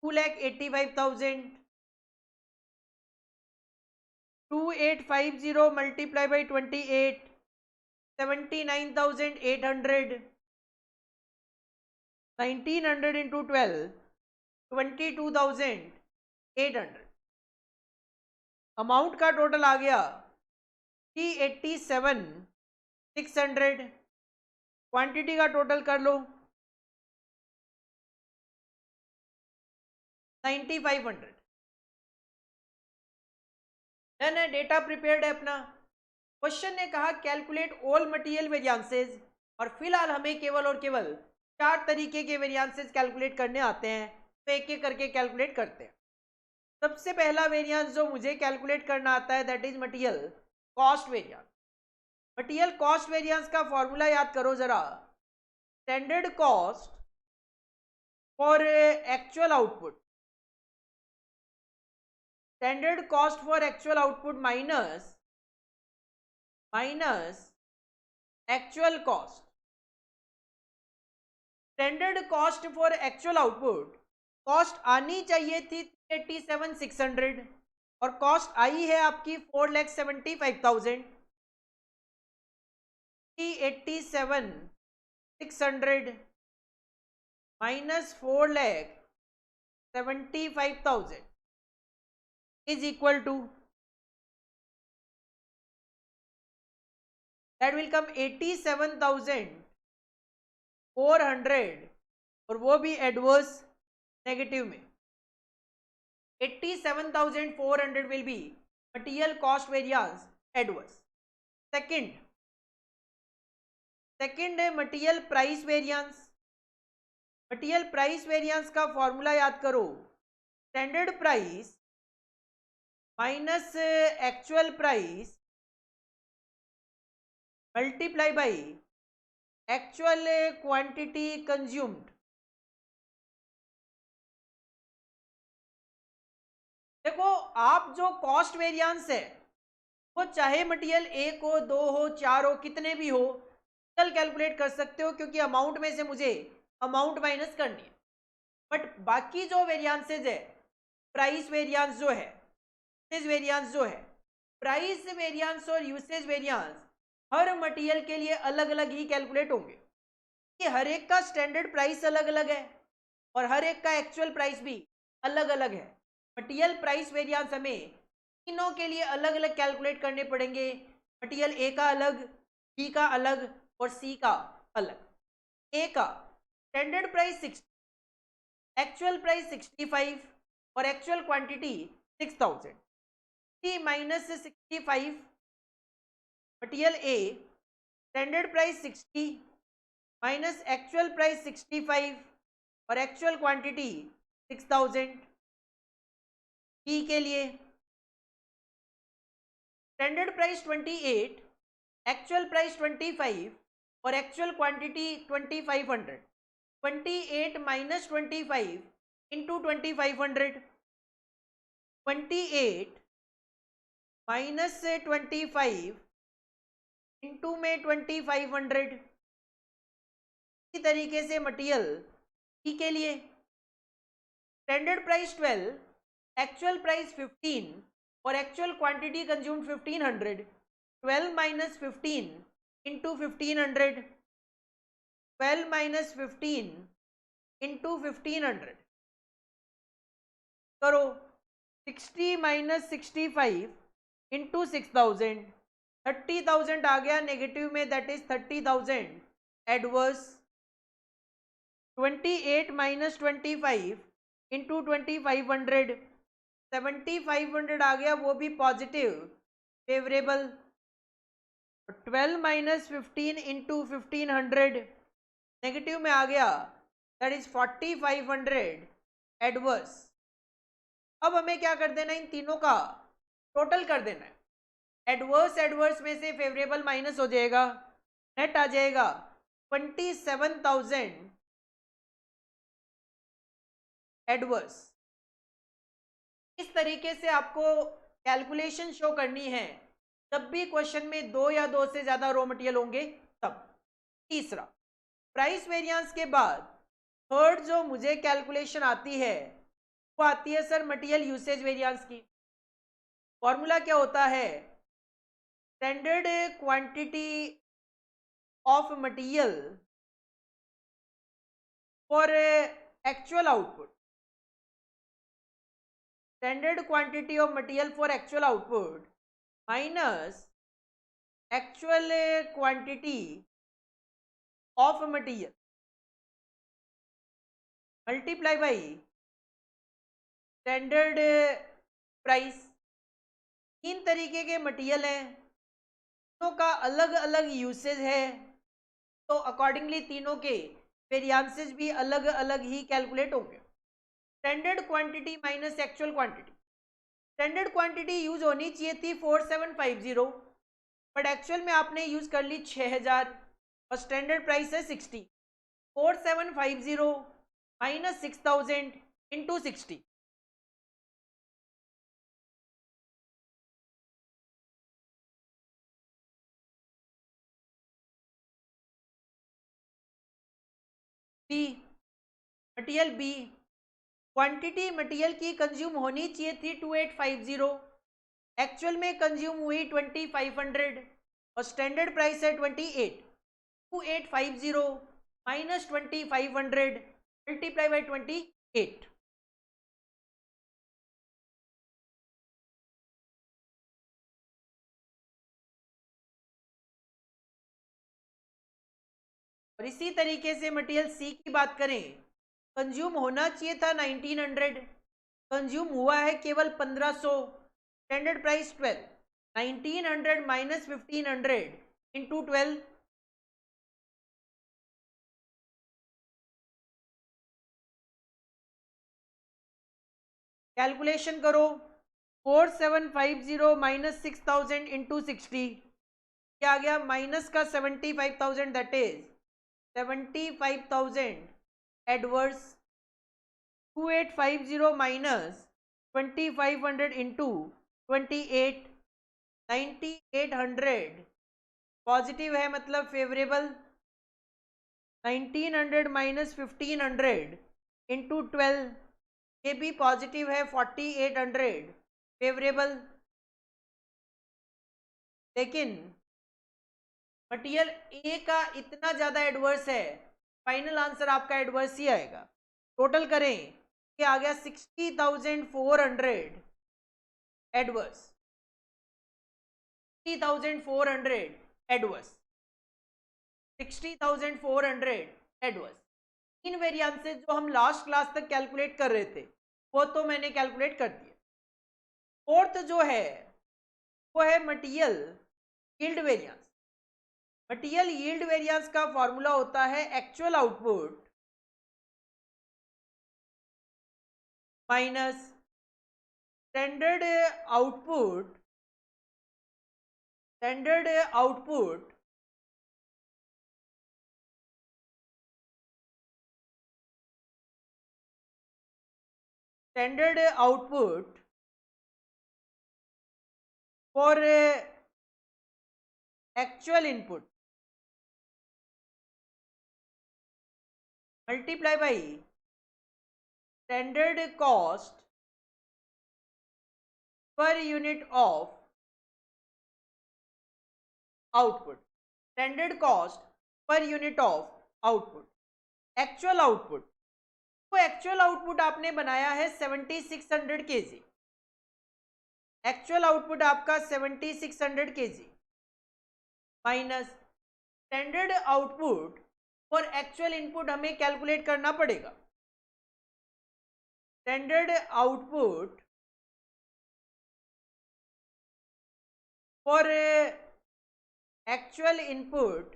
2,85,000। 2850 multiply by 28, 79,800। 1900 into 12, 22,800। Amount का टोटल आ गया 387,600। क्वांटिटी का टोटल कर लो 9,500। डन है, डेटा प्रिपेयर्ड है अपना। क्वेश्चन ने कहा कैलकुलेट ऑल मटेरियल वेरिएंसेस, और फिलहाल हमें केवल और केवल 4 तरीके के वेरिएंसेस कैलकुलेट करने आते हैं, तो एक एक करके कैलकुलेट करते हैं। सबसे पहला वेरिएंस जो मुझे कैलकुलेट करना आता है that is material cost variance. Material cost variance का फॉर्मूला याद करो जरा। Standard cost for actual output, standard cost for actual output minus actual cost. Standard cost for actual output, cost आनी चाहिए थी 387,600 और कॉस्ट आई है आपकी 4,75,000। 387,600 minus 4,75,000 is equal to, that will come 87,400, और वो भी एडवर्स नेगेटिव में। 87,400 will be material cost variance adverse. Second है material price variance। material price variance का फॉर्मूला याद करो। Standard price minus actual price multiply by actual quantity consumed. देखो, आप जो कॉस्ट वेरिएंस है वो चाहे मटेरियल 1 हो, 2 हो, 4 हो, कितने भी हो, कल कैलकुलेट कर सकते हो, क्योंकि अमाउंट में से मुझे अमाउंट माइनस करनी है। बट बाकी जो वेरिएंसेज है, प्राइस वेरिएंस जो है, यूसेज वेरिएंस जो है, प्राइस वेरिएंस और यूसेज वेरिएंस हर मटेरियल के लिए अलग अलग ही कैलकुलेट होंगे, कि हर एक का स्टैंडर्ड प्राइस अलग अलग है और हर एक का एक्चुअल प्राइस भी अलग अलग है। मटेरियल प्राइस वेरिएंस हमें तीनों के लिए अलग अलग कैलकुलेट करने पड़ेंगे। मटेरियल ए का अलग, बी का अलग और सी का अलग। ए का स्टैंडर्ड प्राइस 60, एक्चुअल प्राइस 65 और actual quantity 6,000। 3 minus 65, material a standard price 60 minus actual price 65 और एक्चुअल क्वांटिटी 6,000। बी के लिए स्टैंडर्ड प्राइस 28, एक्चुअल प्राइस 25 और actual quantity 2,500। 28 minus 25 into 2,500, 28 minus 25 into में 2,500। इसी तरीके से मटेरियल ई के लिए स्टैंडर्ड प्राइस 12, एक्चुअल प्राइस 15 और actual quantity consume 1,500। 12 minus 15 into 1,500, 12 minus 15 into 1,500 करो। 60 माइनस 65 इंटू 6,000, 30,000 आ गया नेगेटिव में, that is 30,000 adverse. 28 minus 25 into 2,500, 7,500 आ गया, वो भी positive favourable. 12 minus 15 into 1,500 negative में आ गया, दैट इज 4,500 एडवर्स। अब हमें क्या कर देना, इन तीनों का टोटल कर देना है। एडवर्स एडवर्स में से फेवरेबल माइनस हो जाएगा, नेट आ जाएगा 27,000 एडवर्स। इस तरीके से आपको कैलकुलेशन शो करनी है जब भी क्वेश्चन में 2 या 2 से ज्यादा रॉ मटेरियल होंगे तब। तीसरा, प्राइस वेरिएंस के बाद थर्ड जो मुझे कैलकुलेशन आती है वो आती है सर मटेरियल यूसेज वेरिएंस की। फॉर्मूला क्या होता है? Standard quantity of material for actual output, standard quantity of material for actual output minus actual quantity of material multiply by standard price. तीन तरीके के मटेरियल हैं, तीनों का अलग अलग यूसेज है, तो अकॉर्डिंगली तीनों के वेरिएंसेस भी अलग अलग ही कैलकुलेट होंगे। Standard quantity minus actual quantity. Standard quantity use होनी चाहिए थी 4750, बट एक्चुअल में आपने यूज कर ली 6000 और स्टैंडर्ड प्राइस है 60। 4750 minus 6000 into 60, B material B, quantity material की कंज्यूम होनी चाहिए थी 2850, एक्चुअल में कंज्यूम हुई 2500 और स्टैंडर्ड प्राइस है 28। 2850 माइनस 2500 मल्टीप्लाई बाई 28। और इसी तरीके से मटेरियल सी की बात करें, कंज्यूम होना चाहिए था 1900, कंज्यूम हुआ है केवल 1500, standard price 12। 1900 minus 1500 into 12, calculation करो। 4750 माइनस 6000 इंटू 60, क्या आ गया? माइनस का 75,000, that is 75,000 adverse. 2850 minus 2500 into 28, 9800 positive है मतलब फेवरेबल। 1900 माइनस 1500 इंटू 12, ये भी पॉजिटिव है 4800 फेवरेबल। लेकिन मटेरियल ए का इतना ज़्यादा एडवर्स है, फाइनल आंसर आपका एडवर्स ही आएगा। टोटल करें, ये आ गया 60,400 एडवर्स, 60,400 एडवर्स, 60,400 एडवर्स। इन वेरिएंसेस जो हम लास्ट क्लास तक कैलकुलेट कर रहे थे वो तो मैंने कैलकुलेट कर दिया। फोर्थ जो है वो है material yield variance. Material yield variance का फॉर्मूला होता है actual output minus standard output, standard output standard output for actual input multiply by standard cost per unit of output, standard cost per unit of output. Actual output, तो एक्चुअल आउटपुट आपने बनाया है 7600 केजी, एक्चुअल आउटपुट आपका 7600 KG minus standard output for actual input हमें कैलकुलेट करना पड़ेगा। Standard output for actual input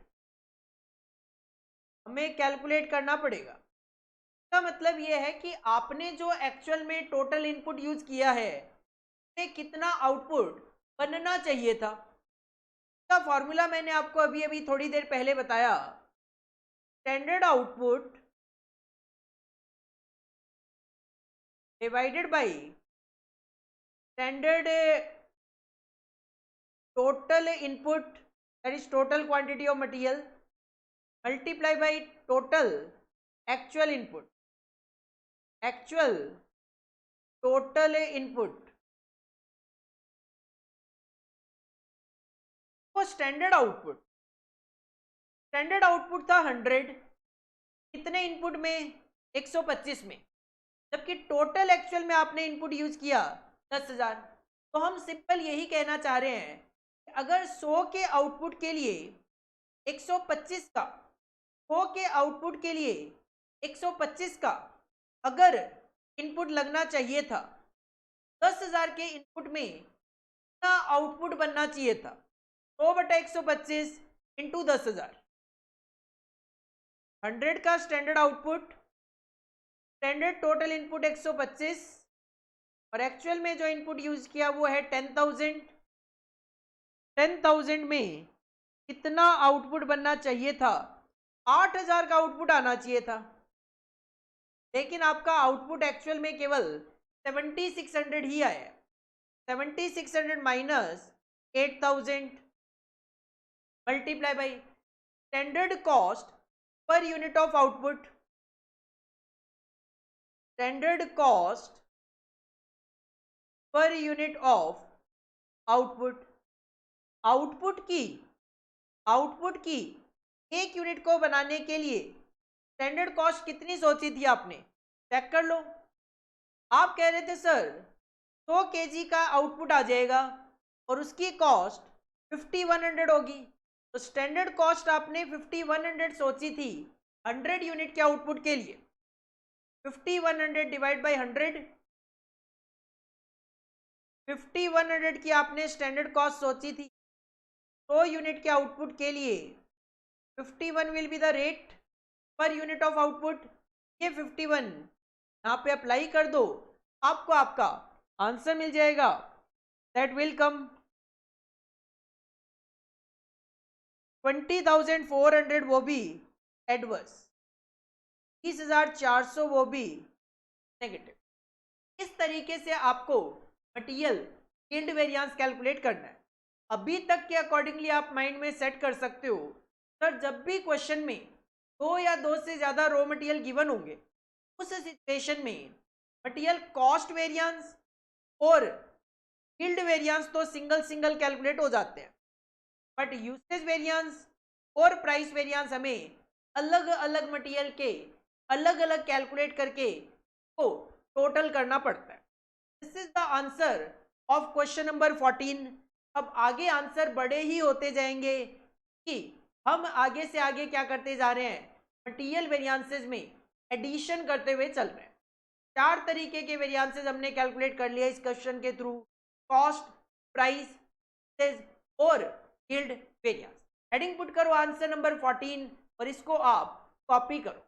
हमें कैलकुलेट करना पड़ेगा। इसका मतलब यह है कि आपने जो एक्चुअल में टोटल इनपुट यूज किया है से कितना आउटपुट बनना चाहिए था। इसका फॉर्मूला मैंने आपको अभी अभी थोड़ी देर पहले बताया। Standard output divided by standard total input, that is total quantity of material multiply by total actual input, actual total input वो स्टैंडर्ड आउटपुट, स्टैंडर्ड आउटपुट था 100, कितने इनपुट में, 125 में, जबकि टोटल एक्चुअल में आपने इनपुट यूज किया 10,000। तो हम सिंपल यही कहना चाह रहे हैं कि अगर 100 के आउटपुट के लिए 125 का, 100 के आउटपुट के लिए 125 का अगर इनपुट लगना चाहिए था, 10,000 के इनपुट में कितना आउटपुट बनना चाहिए था, 100/125 इंटू 10,000, 100 का standard output, standard total input 125 और एक्चुअल में जो इनपुट यूज किया वो है 10,000। 10,000 में कितना आउटपुट बनना चाहिए था, 8,000 का आउटपुट आना चाहिए था, लेकिन आपका आउटपुट एक्चुअल में केवल 7,600 ही आया। 7,600 minus 8,000 multiply by standard cost per unit of output, standard cost per unit of output. Output की एक यूनिट को बनाने के लिए स्टैंडर्ड कॉस्ट कितनी सोची थी आपने, चेक कर लो। आप कह रहे थे सर 100 केजी का आउटपुट आ जाएगा और उसकी कॉस्ट 5,100 होगी, तो स्टैंडर्ड कॉस्ट आपने 5,100 सोची थी 100 यूनिट के आउटपुट के लिए। 5,100 डिवाइड बाई 100, 5,100 की आपने स्टैंडर्ड कॉस्ट सोची थी 100 यूनिट के आउटपुट के लिए। 51 विल बी द रेट पर यूनिट ऑफ आउटपुट। ये 51 यहाँ पे अप्लाई कर दो, आपको आपका आंसर मिल जाएगा, दैट विल कम 20,400, वो भी एडवर्स, 30,400 वो भी नेगेटिव। इस तरीके से आपको मटेरियल यील्ड वेरिएंस कैलकुलेट करना है। अभी तक के अकॉर्डिंगली आप माइंड में सेट कर सकते हो, सर जब भी क्वेश्चन में 2 या 2 से ज़्यादा रॉ मटेरियल गिवन होंगे, उस सिचुएशन में मटेरियल कॉस्ट वेरिएंस और यील्ड वेरिएंस तो सिंगल सिंगल कैलकुलेट हो जाते हैं, बट यूसेज वेरिएंस और प्राइस वेरिएंस हमें अलग अलग मटेरियल के अलग अलग कैलकुलेट करके को टोटल करना पड़ता है। This is the answer of question number 14। अब आगे आंसर बड़े ही होते जाएंगे कि हम आगे से आगे क्या करते जा रहे हैं, मटेरियल वेरिएंसेस में एडिशन करते हुए चल रहे हैं। 4 तरीके के वेरिएंसेस हमने कैलकुलेट कर लिया इस क्वेश्चन के थ्रू, कॉस्ट, प्राइस और यील्ड वेरिएंस। हेडिंग पुट करो आंसर नंबर 14 और इसको आप कॉपी करो।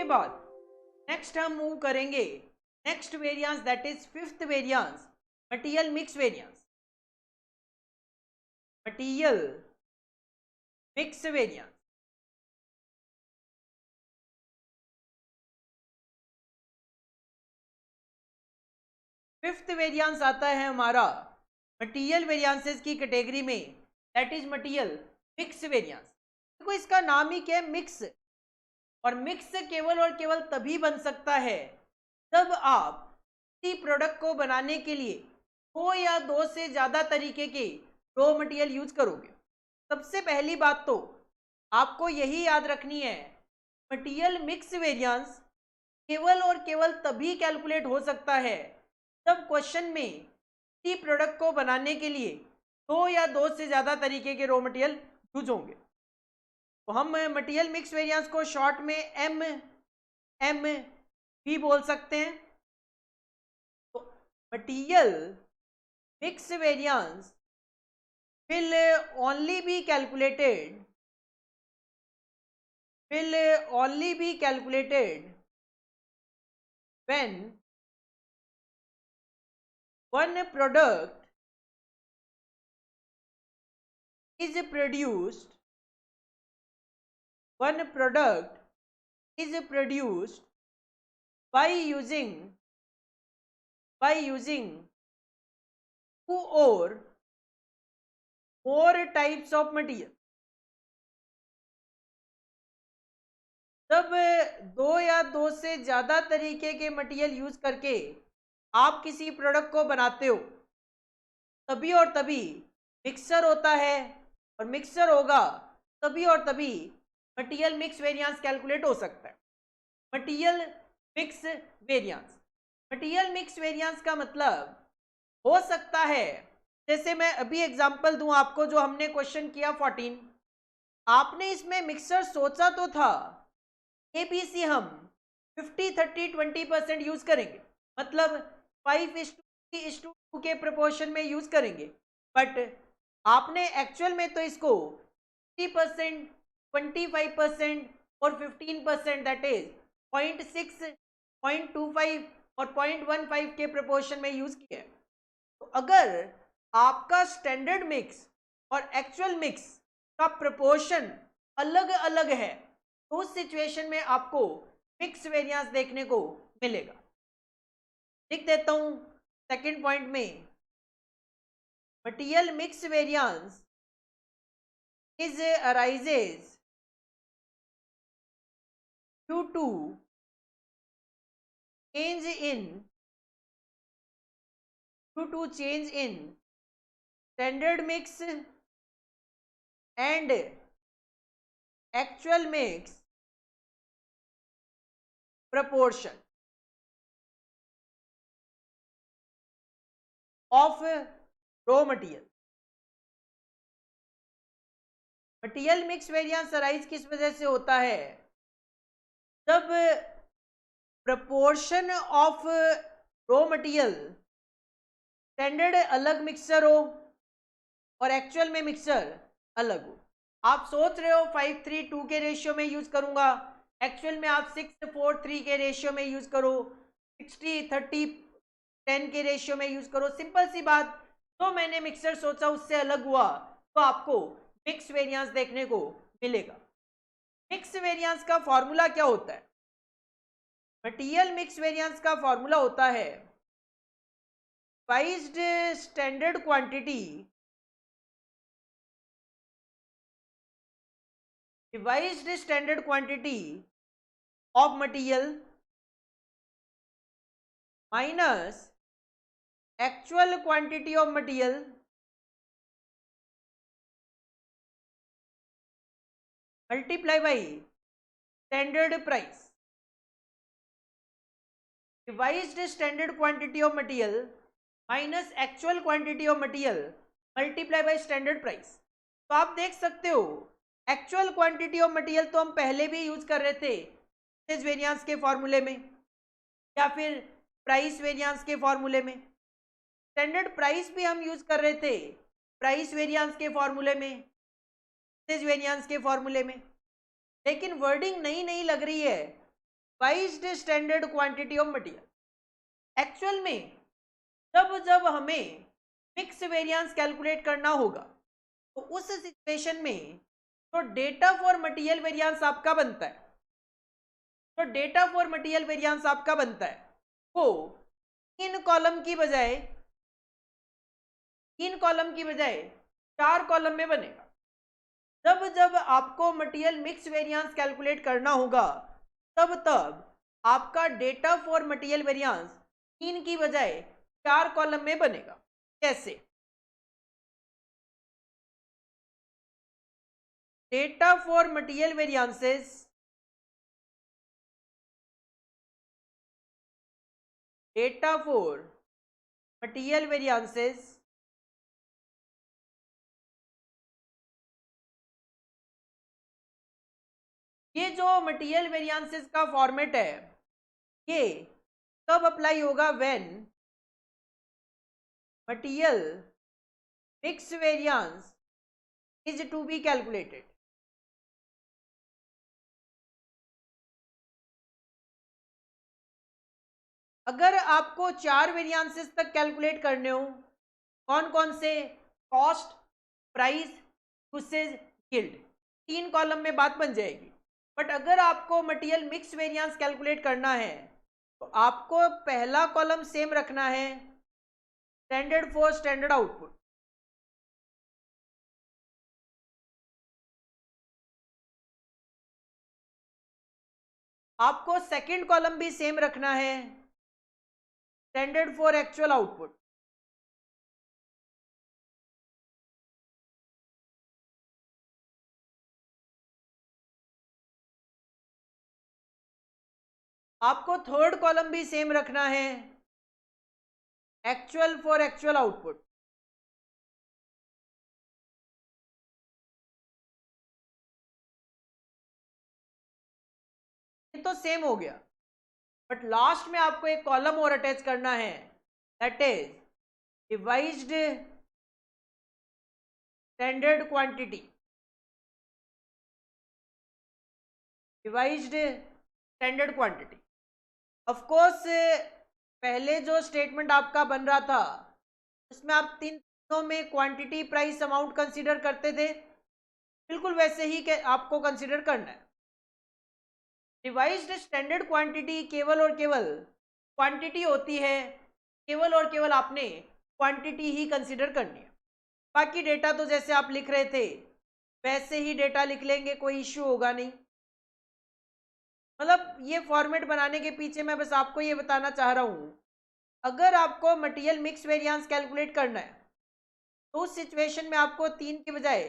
के बाद नेक्स्ट हम मूव करेंगे next variance, that is fifth variance, material mix variance. Material mix variance. Fifth variance आता है हमारा मटेरियल वेरिएंसेस की कैटेगरी में, that is material mix variance. देखो इसका नाम ही क्या है, मिक्स। और मिक्स केवल और केवल तभी बन सकता है जब आप किसी प्रोडक्ट को बनाने के लिए दो या दो से ज्यादा तरीके के रॉ मटेरियल यूज करोगे। सबसे पहली बात तो आपको यही याद रखनी है, मटेरियल मिक्स वेरिएंस केवल और केवल तभी कैलकुलेट हो सकता है जब क्वेश्चन में किसी प्रोडक्ट को बनाने के लिए दो या दो से ज्यादा तरीके के रॉ मटेरियल यूज होंगे। तो हम मटेरियल मिक्स वेरिएंस को शॉर्ट में एम भी बोल सकते हैं। तो material mix variance will only be calculated when one product is produced by using two or more types of material। जब दो या दो से ज्यादा तरीके के मटेरियल यूज करके आप किसी प्रोडक्ट को बनाते हो, तभी और तभी मिक्सर होता है, और मिक्सर होगा तभी और तभी मटेरियल मिक्स वेरिएंस कैलकुलेट हो सकता है। Material mix variance, material mix variance का मतलब हो सकता है, जैसे मैं अभी एग्जांपल दूं आपको, जो हमने क्वेश्चन किया 14, आपने इसमें मिक्सर सोचा तो था एबीसी हम 50-30-20% यूज करेंगे, मतलब 5:2 के प्रोपोर्शन में यूज करेंगे, बट आपने एक्चुअल में तो इसको 30%, 25% और 15%, दैट इज 0.6, 0.25 और 0.15 के प्रोपोर्शन में यूज किया। तो अगर आपका स्टैंडर्ड मिक्स और एक्चुअल मिक्स का प्रोपोर्शन अलग अलग है, तो उस सिचुएशन में आपको मिक्स वेरिएंस देखने को मिलेगा। लिख देता हूं सेकंड पॉइंट में, material mix variance is arises due to change in standard mix and actual mix proportion of raw material। Material mix variance arise किस वजह से होता है, जब proportion of raw material standard अलग मिक्सर हो और एक्चुअल में मिक्सर अलग हो। आप सोच रहे हो 5:3:2 के रेशियो में यूज करूंगा, एक्चुअल में आप 6:4:3 के रेशियो में यूज करो, 60:30:10 के रेशियो में यूज करो। सिंपल सी बात, तो मैंने मिक्सर सोचा उससे अलग हुआ, तो आपको मिक्स वेरिएंस देखने को मिलेगा। मिक्स वेरिएंस का फॉर्मूला क्या होता है, मटेरियल मिक्स वेरिएंस का फॉर्मूला होता है revised standard quantity of material minus actual quantity of material multiply by standard price. Revised standard quantity of material minus actual quantity of material multiply by standard price. तो आप देख सकते हो एक्चुअल क्वांटिटी ऑफ मटेरियल तो हम पहले भी यूज कर रहे थे परचेज वेरिएंस के फॉर्मूले में या फिर प्राइस वेरिएंस के फॉर्मूले में, स्टैंडर्ड प्राइस भी हम यूज कर रहे थे प्राइस वेरिएंस के फॉर्मूले में, परचेज वेरिएंस के फॉर्मूले में, लेकिन वर्डिंग नई नई लग रही है। Revised standard quantity of material. Actual में जब जब हमें मिक्स वेरिएंस कैलकुलेट करना होगा तो उस सिचुएशन में तो डेटा फॉर मटेरियल वेरिएंस आपका बनता है, तो डेटा फॉर मटेरियल वेरिएंस आपका बनता है वो तीन कॉलम की बजाय 4 कॉलम में बनेगा। जब जब आपको मटेरियल मिक्स वेरिएंस कैलकुलेट करना होगा तब तब आपका डेटा फॉर मटेरियल वेरिएंस 3 की बजाय 4 कॉलम में बनेगा। कैसे? Data for material variances, data for material variances ये जो मटेरियल वेरिएंसेस का फॉर्मेट है ये कब अप्लाई होगा? When material mix variance is to be calculated. अगर आपको 4 वेरिएंसेस तक कैलकुलेट करने हो, कौन कौन से? Cost, price, usage, yield, 3 column में बात बन जाएगी। बट अगर आपको मटेरियल मिक्स वेरिएंस कैलकुलेट करना है तो आपको पहला कॉलम सेम रखना है, स्टैंडर्ड फॉर स्टैंडर्ड आउटपुट। आपको सेकंड कॉलम भी सेम रखना है, स्टैंडर्ड फॉर एक्चुअल आउटपुट। आपको थर्ड कॉलम भी सेम रखना है, एक्चुअल फॉर एक्चुअल आउटपुट। ये तो सेम हो गया, बट लास्ट में आपको एक कॉलम और अटैच करना है, that is revised standard quantity. Revised standard quantity. Of course पहले जो स्टेटमेंट आपका बन रहा था उसमें आप तीनों में क्वांटिटी, प्राइस, अमाउंट कंसीडर करते थे, बिल्कुल वैसे ही आपको कंसीडर करना है। रिवाइज्ड स्टैंडर्ड क्वांटिटी केवल और केवल क्वांटिटी होती है, केवल और केवल आपने क्वांटिटी ही कंसीडर करनी है। बाकी डेटा तो जैसे आप लिख रहे थे वैसे ही डेटा लिख लेंगे, कोई इश्यू होगा नहीं। मतलब ये फॉर्मेट बनाने के पीछे मैं बस आपको ये बताना चाह रहा हूँ, अगर आपको मटेरियल मिक्स वेरिएंस कैलकुलेट करना है तो उस सिचुएशन में आपको 3 के बजाय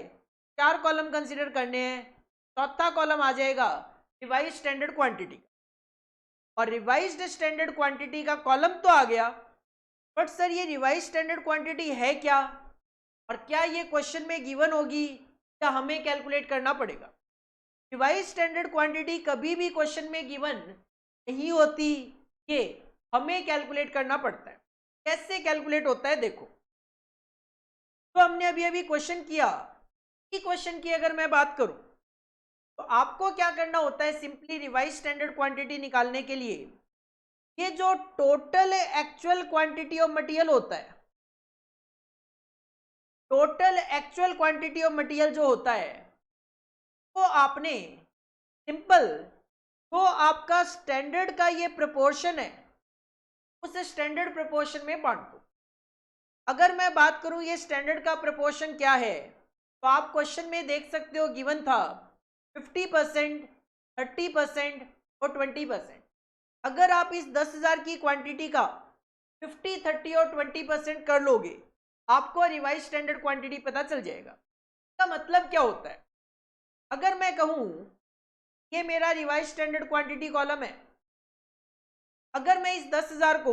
4 कॉलम कंसीडर करने हैं। चौथा कॉलम आ जाएगा रिवाइज स्टैंडर्ड क्वांटिटी, और रिवाइज्ड स्टैंडर्ड क्वांटिटी का कॉलम तो आ गया, बट सर ये रिवाइज स्टैंडर्ड क्वांटिटी है क्या, और क्या ये क्वेश्चन में गिवन होगी या हमें कैलकुलेट करना पड़ेगा? रिवाइज स्टैंडर्ड क्वांटिटी कभी भी क्वेश्चन में गिवन नहीं होती, ये हमें कैलकुलेट करना पड़ता है। कैसे कैलकुलेट होता है देखो, तो हमने अभी अभी क्वेश्चन किया, कि क्वेश्चन की अगर मैं बात करूं तो आपको क्या करना होता है, सिंपली रिवाइज स्टैंडर्ड क्वांटिटी निकालने के लिए ये जो total actual quantity of material होता है, total actual quantity of material जो होता है वो आपने सिंपल तो आपका स्टैंडर्ड का ये प्रोपोर्शन है उस स्टैंडर्ड प्रोपोर्शन में बांट दो। अगर मैं बात करूं ये स्टैंडर्ड का प्रोपोर्शन क्या है, तो आप क्वेश्चन में देख सकते हो गिवन था 50%, 30% और 20%। अगर आप इस 10,000 की क्वांटिटी का 50, 30 और 20% कर लोगे आपको रिवाइज स्टैंडर्ड क्वांटिटी पता चल जाएगा। इसका मतलब क्या होता है, अगर मैं कहूं ये मेरा रिवाइज स्टैंडर्ड क्वांटिटी कॉलम है, अगर मैं इस 10,000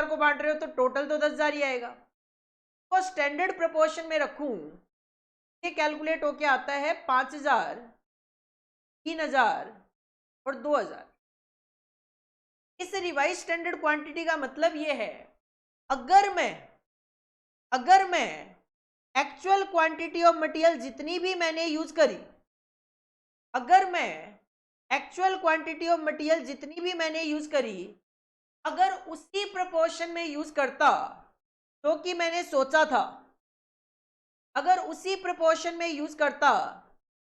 को बांट रहे हो तो टोटल तो 10,000 ही आएगा, तो स्टैंडर्ड प्रोपोर्शन में रखूं ये कैलकुलेट होके आता है 5,000, 3,000 और 2,000। इस रिवाइज स्टैंडर्ड क्वांटिटी का मतलब ये है, अगर मैं एक्चुअल क्वांटिटी ऑफ मटेरियल जितनी भी मैंने यूज करी, अगर मैं एक्चुअल क्वांटिटी ऑफ मटेरियल जितनी भी मैंने यूज करी, अगर उसी प्रोपोर्शन में यूज करता जो कि मैंने सोचा था, अगर उसी प्रोपोर्शन में यूज करता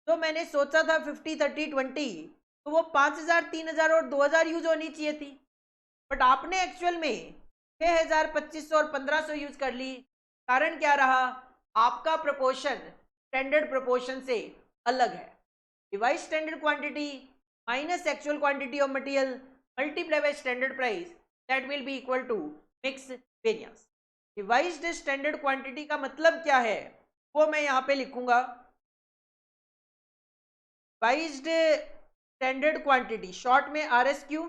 तो मैंने सोचा था 50-30-20, तो वो 5000, 3000 और 2000 यूज होनी चाहिए थी। बट आपने एक्चुअल में 6000, 2500 और 1500 यूज कर ली। कारण क्या रहा? आपका प्रोपोर्शन स्टैंडर्ड प्रोपोर्शन से अलग है। Divide standard quantity minus actual quantity of material multiply by standard price, that will be equal to mix variance. Divide standard quantity का मतलब क्या है वो मैं यहाँ पे लिखूंगा। डिवाइड स्टैंडर्ड क्वांटिटी शॉर्ट में RSQ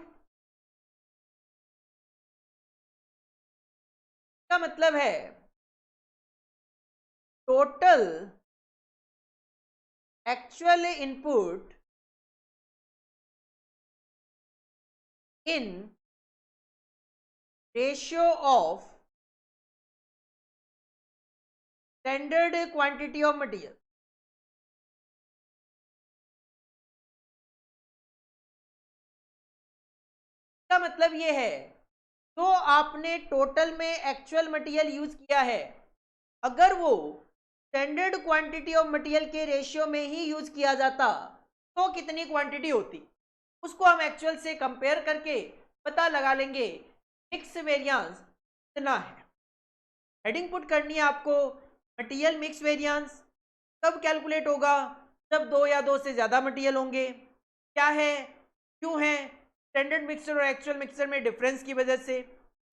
का मतलब है total actual input in ratio of standard quantity of material. का मतलब ये है तो आपने टोटल में एक्चुअल मटेरियल यूज किया है, अगर वो स्टैंडर्ड क्वांटिटी ऑफ मटेरियल के रेशियो में ही यूज किया जाता तो कितनी क्वांटिटी होती, उसको हम एक्चुअल से कंपेयर करके पता लगा लेंगे मिक्स वेरिएंस कितना है। हेडिंग पुट करनी है आपको मटेरियल मिक्स वेरिएंस। कब कैलकुलेट होगा? जब दो या दो से ज़्यादा मटेरियल होंगे। क्या है, क्यों है? स्टैंडर्ड मिक्सर और एक्चुअल मिक्सर में डिफरेंस की वजह से।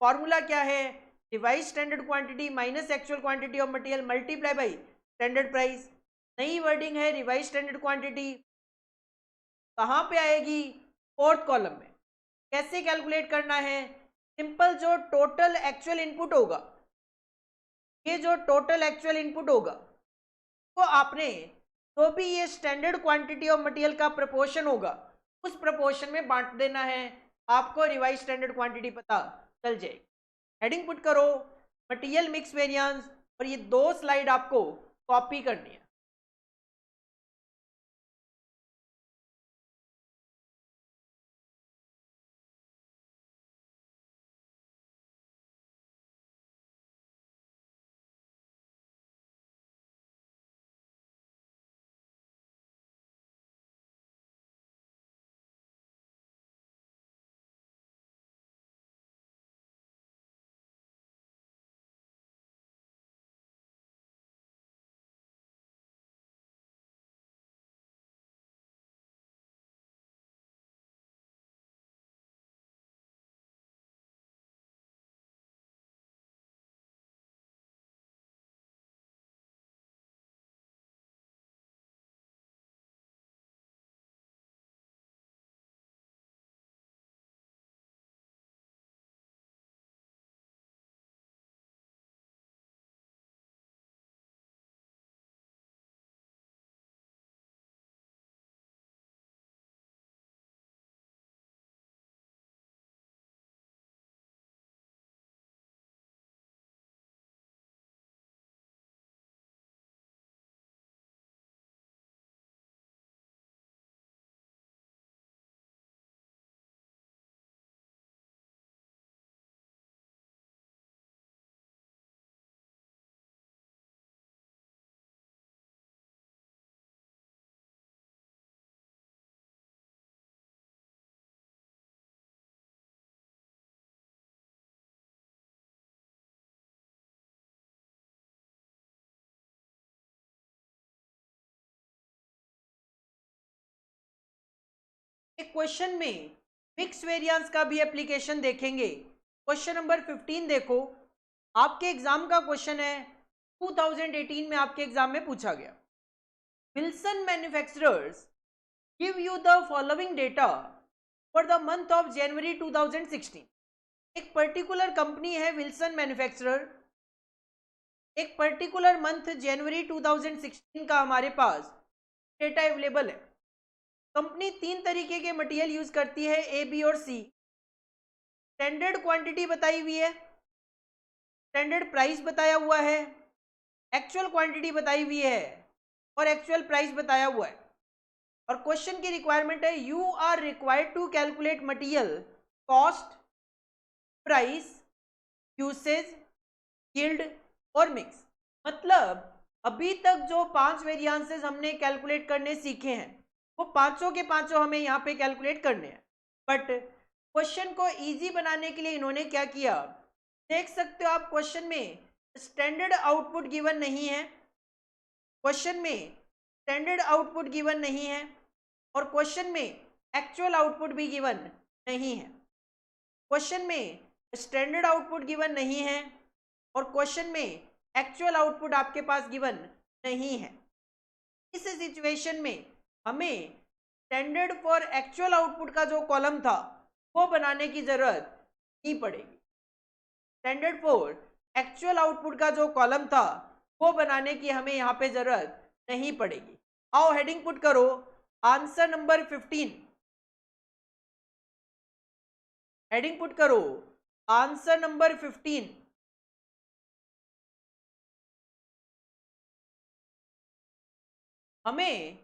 फॉर्मूला क्या है? Divide standard quantity minus actual quantity of material multiply by standard price. नई वर्डिंग है रिवाइज स्टैंडर्ड क्वांटिटी। कहाँ पे आएगी? फोर्थ कॉलम में। कैसे कैलकुलेट करना है? सिंपल, जो टोटल एक्चुअल इनपुट होगा, ये जो टोटल एक्चुअल इनपुट होगा तो आपने तो भी ये स्टैंडर्ड क्वांटिटी ऑफ मटेरियल का प्रपोर्शन होगा उस प्रपोर्शन में बांट देना है। आपको रिवाइज स्टैंडर्ड क्वांटिटी पता चल जाएगी। हेडिंग पुट करो मटेरियल मिक्स वेरिएंस और ये दो स्लाइड आपको कॉपी करनी है। एक क्वेश्चन में मिक्स वेरिएंस का भी एप्लीकेशन देखेंगे। क्वेश्चन नंबर 15 देखो, आपके एग्जाम का क्वेश्चन है, 2018 में आपके एग्जाम में पूछा गया। Wilson manufacturers give you the following data for the month of January 2016। एक पर्टिकुलर कंपनी है विल्सन मैन्युफैक्चरर, एक पर्टिकुलर मंथ जनवरी 2016 का हमारे पास डेटा अवेलेबल है। कंपनी तीन तरीके के मटेरियल यूज करती है, A, B और C। स्टैंडर्ड क्वांटिटी बताई हुई है, स्टैंडर्ड प्राइस बताया हुआ है, एक्चुअल क्वांटिटी बताई हुई है और एक्चुअल प्राइस बताया हुआ है। और क्वेश्चन की रिक्वायरमेंट है you are required to calculate material cost, price, usage, yield और मिक्स। मतलब अभी तक जो 5 वेरिएंसेस हमने कैलकुलेट करने सीखे हैं वो पांचों के पांचों हमें यहाँ पे कैलकुलेट करने हैं। बट क्वेश्चन को इजी बनाने के लिए इन्होंने क्या किया, देख सकते हो आप क्वेश्चन में स्टैंडर्ड आउटपुट गिवन नहीं है, क्वेश्चन में स्टैंडर्ड आउटपुट गिवन नहीं है और क्वेश्चन में एक्चुअल आउटपुट भी गिवन नहीं है। क्वेश्चन में स्टैंडर्ड आउटपुट गिवन नहीं है और क्वेश्चन में एक्चुअल आउटपुट आपके पास गिवन नहीं है। इस सिचुएशन में हमें स्टैंडर्ड फॉर एक्चुअल आउटपुट का जो कॉलम था वो बनाने की जरूरत नहीं पड़ेगी। स्टैंडर्ड फॉर एक्चुअल आउटपुट का जो कॉलम था वो बनाने की हमें यहाँ पे जरूरत नहीं पड़ेगी। आओ हेडिंग पुट करो आंसर नंबर 15। हेडिंग पुट करो आंसर नंबर 15। हमें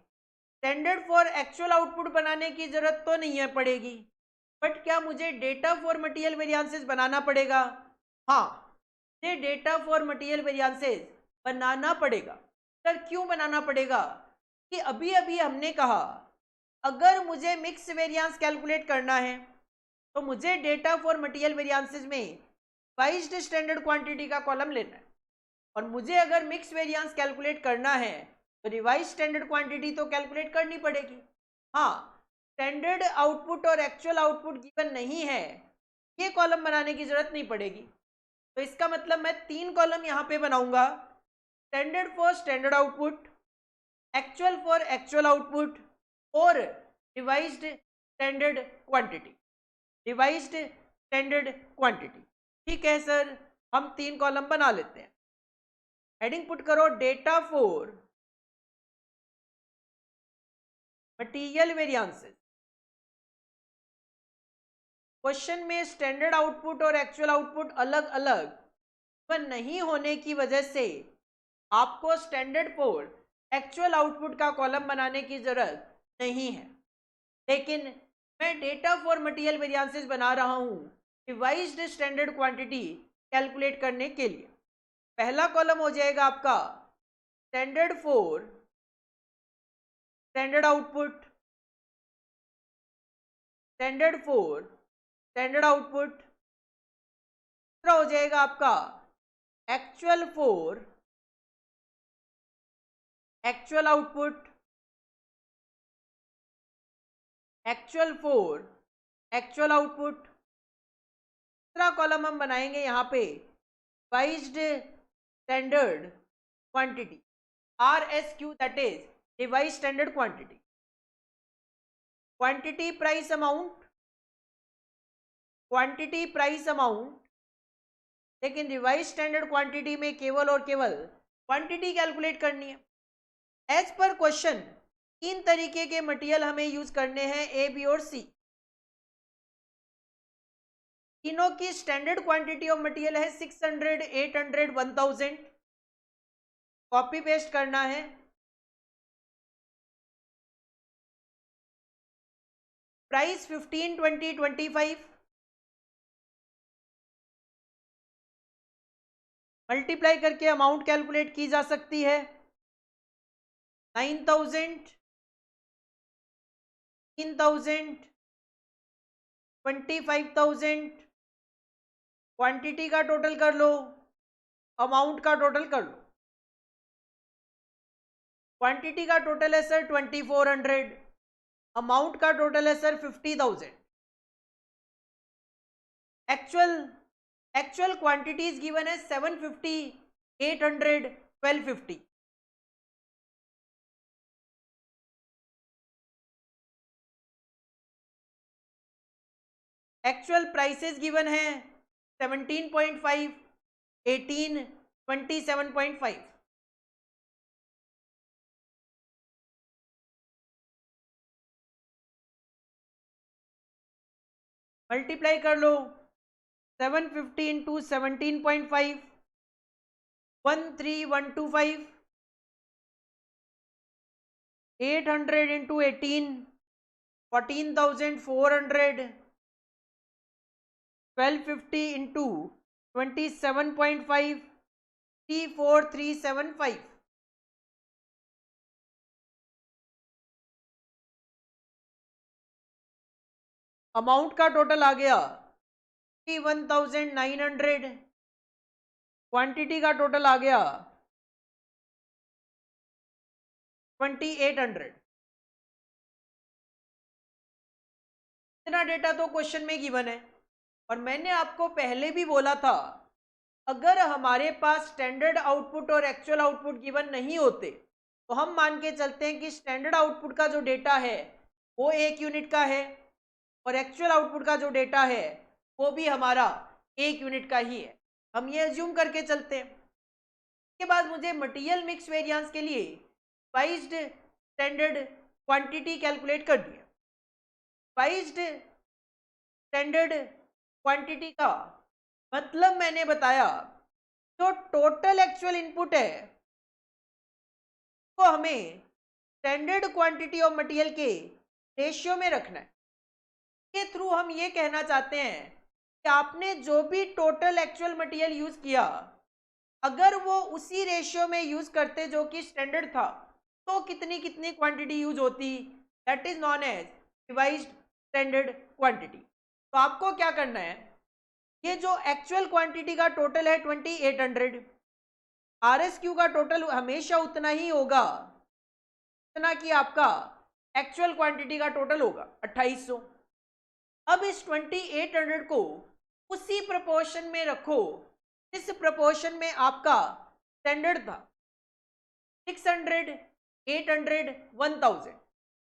स्टैंडर्ड फॉर एक्चुअल आउटपुट बनाने की जरूरत तो नहीं है पड़ेगी, बट क्या मुझे डेटा फॉर मटेरियल वेरिएंसेस बनाना पड़ेगा? हाँ, ये डेटा फॉर मटेरियल वेरिएंसेस बनाना पड़ेगा। सर क्यों बनाना पड़ेगा? कि अभी अभी हमने कहा अगर मुझे मिक्स वेरिएंस कैलकुलेट करना है तो मुझे डेटा फॉर मटेरियल वेरिएंसेस में रिवाइज्ड स्टैंडर्ड क्वांटिटी का कॉलम लेना है और मुझे अगर मिक्स वेरिएंस कैलकुलेट करना है तो रिवाइज स्टैंडर्ड क्वांटिटी तो कैलकुलेट करनी पड़ेगी। हाँ, स्टैंडर्ड आउटपुट और एक्चुअल आउटपुट गिवन नहीं है, ये कॉलम बनाने की जरूरत नहीं पड़ेगी। तो इसका मतलब मैं 3 कॉलम यहाँ पे बनाऊंगा, standard for standard output, actual for actual output और revised standard quantity. Revised standard quantity, ठीक है सर, हम 3 कॉलम बना लेते हैं। हेडिंग पुट करो data for material variances. Question में स्टैंडर्ड आउटपुट और एक्चुअल आउटपुट अलग अलग नहीं होने की वजह से आपको स्टैंडर्ड फॉर एक्चुअल आउटपुट का कॉलम बनाने की जरूरत नहीं है, लेकिन मैं डेटा फॉर मटेरियल वेरिएंसेस बना रहा हूं रिवाइज्ड स्टैंडर्ड क्वांटिटी कैलकुलेट करने के लिए। पहला कॉलम हो जाएगा आपका standard for standard output, standard for standard output. दूसरा हो जाएगा आपका actual for actual output, actual for actual output. तीसरा कॉलम हम बनाएंगे यहाँ पे revised standard quantity, RSQ, that is revised standard quantity. Quantity price amount, quantity price amount, लेकिन रिवाइज स्टैंडर्ड क्वांटिटी में केवल और केवल क्वांटिटी कैलकुलेट करनी है। एज पर क्वेश्चन 3 तरीके के मटेरियल हमें यूज करने हैं, ए, बी और सी। तीनों की स्टैंडर्ड क्वांटिटी ऑफ मटेरियल है 600, 800, 1000। कॉपी पेस्ट करना है। प्राइस 15, 20, 25। मल्टीप्लाई करके अमाउंट कैलकुलेट की जा सकती है 9000, 3000, 25,000। क्वांटिटी का टोटल कर लो, अमाउंट का टोटल कर लो। क्वांटिटी का टोटल है सर 2400, अमाउंट का टोटल है सर 50,000। एक्चुअल क्वांटिटीज गिवन है 750, 800, 1250। एक्चुअल प्राइसेस गिवन है 17.5, 18, 27.5। मल्टीप्लाई कर लो 750 इंटू 17.5, 13125। 800 into 18, 14,400, 1250 into 27.5, 34375। अमाउंट का टोटल आ गया 1,900, क्वांटिटी का टोटल आ गया 2,800। इतना डेटा तो क्वेश्चन में गिवन है, और मैंने आपको पहले भी बोला था अगर हमारे पास स्टैंडर्ड आउटपुट और एक्चुअल आउटपुट गिवन नहीं होते तो हम मान के चलते हैं कि स्टैंडर्ड आउटपुट का जो डेटा है वो 1 यूनिट का है और एक्चुअल आउटपुट का जो डेटा है वो भी हमारा 1 यूनिट का ही है। हम ये एज्यूम करके चलते हैं। इसके बाद मुझे मटेरियल मिक्स वेरिएंस के लिए वाइज्ड स्टैंडर्ड क्वांटिटी कैलकुलेट कर दिया। वाइज्ड स्टैंडर्ड क्वांटिटी का मतलब मैंने बताया जो टोटल एक्चुअल इनपुट है तो हमें स्टैंडर्ड क्वांटिटी ऑफ मटेरियल के रेशियो में रखना है। के थ्रू हम ये कहना चाहते हैं कि आपने जो भी टोटल एक्चुअल मटेरियल यूज किया अगर वो उसी रेशियो में यूज करते जो कि स्टैंडर्ड था तो कितनी कितनी क्वांटिटी यूज होती, that is known as revised standard quantity. तो आपको क्या करना है, ये जो एक्चुअल क्वांटिटी का टोटल है 2800, RSQ का टोटल हमेशा उतना ही होगा इतना कि आपका एक्चुअल क्वांटिटी का टोटल होगा 2800। अब इस 2800 को उसी प्रोपोर्शन में रखो जिस प्रोपोर्शन में आपका स्टैंडर्ड था 600, 800, 1000।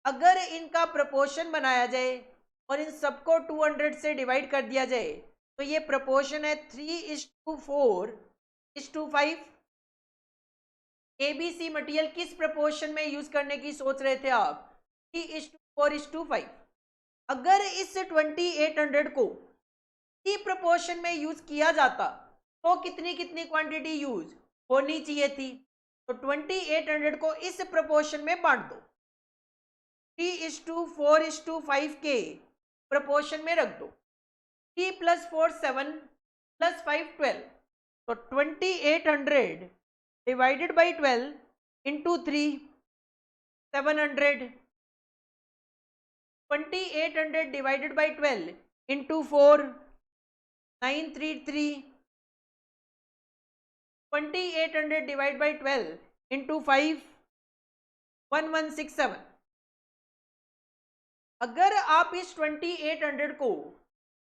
अगर इनका प्रोपोर्शन बनाया जाए और इन सबको 200 से डिवाइड कर दिया जाए तो ये प्रोपोर्शन है 3:4:5। ABC मटेरियल किस प्रोपोर्शन में यूज करने की सोच रहे थे आप, 3:4:5। अगर इस 2800 को इसी प्रोपोर्शन में यूज किया जाता तो कितनी कितनी क्वांटिटी यूज होनी चाहिए थी, तो 2800 को इस प्रोपोर्शन में बांट दो, 3:4:5 के प्रोपोर्शन में रख दो। 3 + 4 7 + 5 12, तो 2800 divided by 12 into 3 700, 2800 divided by 12 into 4 933, 2800 divide by 12 into 5 1167। अगर आप इस 2800 को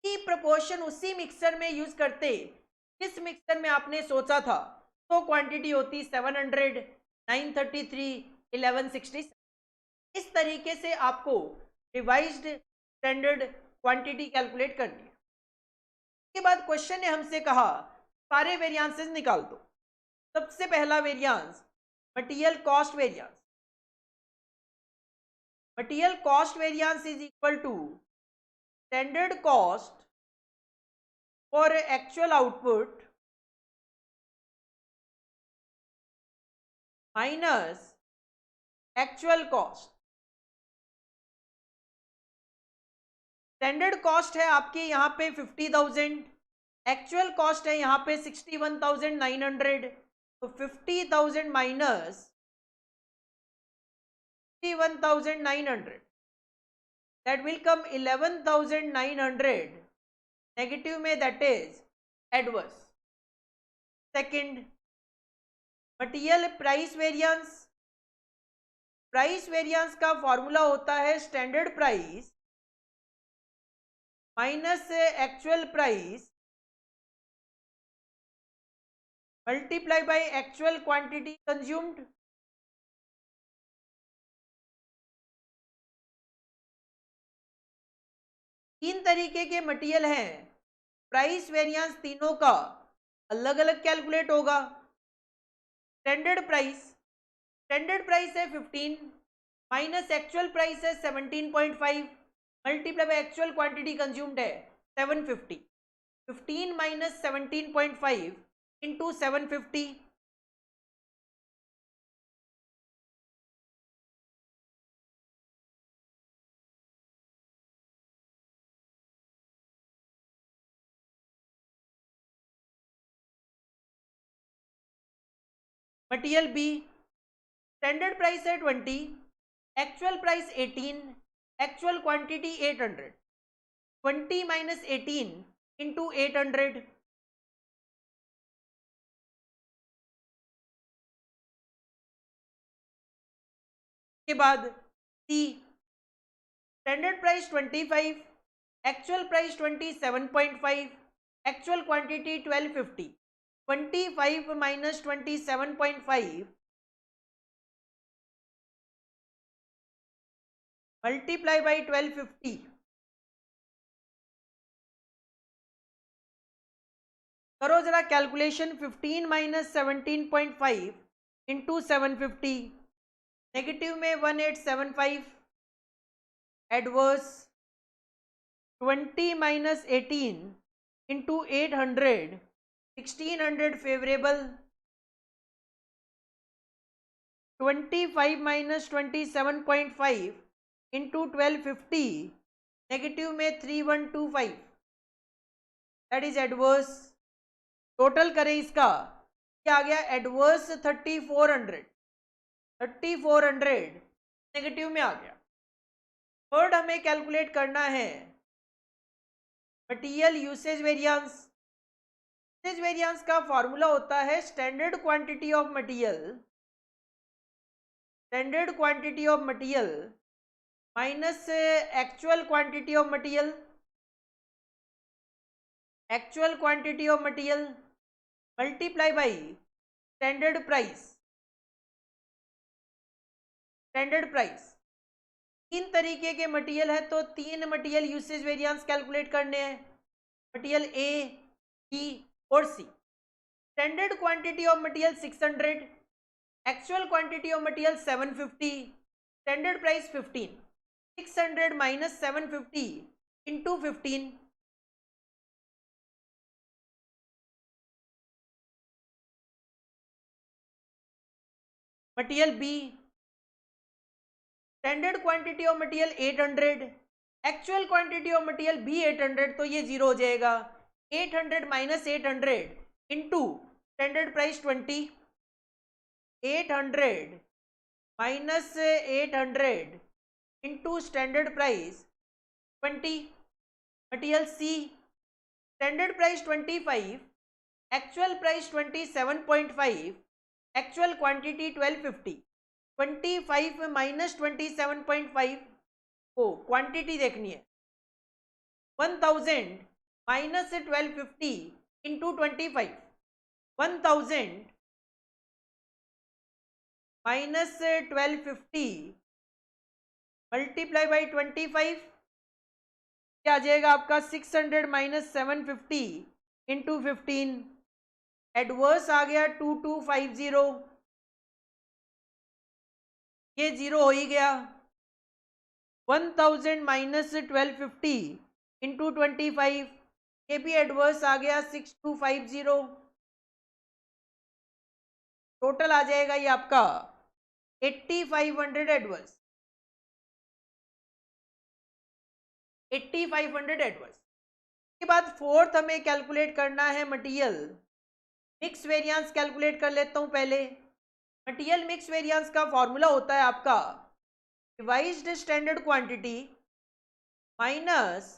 की प्रोपोर्शन उसी मिक्सर में यूज करते जिस मिक्सर में आपने सोचा था तो क्वांटिटी होती 700, 933, 1167। इस तरीके से आपको रिवाइज्ड स्टैंडर्ड क्वांटिटी कैलकुलेट करनी है। इसके बाद क्वेश्चन ने हमसे कहा सारे वेरिएंसेस निकाल दो। सबसे पहला variance material cost variance. Material cost variance is equal to standard cost for actual output minus actual cost. Standard cost है आपके यहाँ पे 50,000, एक्चुअल कॉस्ट है यहाँ पे 61,900, तो 50,000 minus 61,900 that will come 11,900 negative में, that is adverse. Second material price variance. Price variance का फॉर्मूला होता है standard price minus actual price multiply by actual quantity consumed. तीन तरीके के मटेरियल हैं, प्राइस वेरिएंस तीनों का अलग अलग कैलकुलेट होगा। स्टैंडर्ड प्राइस है 15 माइनस एक्चुअल प्राइस है 17.5 multiply by actual quantity consumed है 750। 15 minus 17.5 into 750, material B, standard price है 20, actual price 18, actual quantity 800, 20 minus 18 into 800, के बाद C, standard price 25, actual price 27.5, actual quantity 1250, 25 minus 27.5 multiply by 1250, करो जरा कैलकुलेशन। 15 माइनस 17.5 इंटू 750, नेगेटिव में 1875, adverse 20 minus 18 into 800, 1600 favourable, 25 minus 27.5 into 1250, negative में 3125, दैट इज एडवर्स। टोटल करें इसका, क्या आ गया एडवर्स 3400, 3400 नेगेटिव में आ गया। थर्ड हमें कैलकुलेट करना है material usage variance. Usage variance का फॉर्मूला होता है standard quantity of material, standard quantity of material minus actual quantity of material, actual quantity of material multiply by standard price, standard price. तीन तरीके के मटेरियल है तो तीन मटेरियल यूसेज वेरिएंस कैलकुलेट करने हैं, मटेरियल ए, बी और C. Standard quantity of material 600, actual quantity of material 750, standard price 15, 600 minus 750 into 15, material B, standard quantity of material 800, actual quantity of material भी 800, तो ये जीरो हो जाएगा। 800 minus 800 into standard price 20, 800 minus 800 into standard price 20, material C, standard price 25, actual price 27.5, actual quantity 1250, 25 minus 27.5 को क्वांटिटी देखनी है, 1000 minus 1250 into 25, 1000 minus 1250 multiply by 25, क्या आ जाएगा आपका 600 माइनस 750 इंटू 15, एडवर्स आ गया 2250, ये जीरो हो ही गया। 1000 माइनस 1250 इंटू 25, ये भी एडवर्स आ गया 6250, टोटल आ जाएगा ये आपका 8500 एडवर्स, 8500 एडवर्स। के बाद फोर्थ हमें कैलकुलेट करना है मटेरियल मिक्स वेरिएंस। कैलकुलेट कर लेता हूं पहले। मटेरियल मिक्स वेरिएंस का फॉर्मूला होता है आपका revised standard quantity minus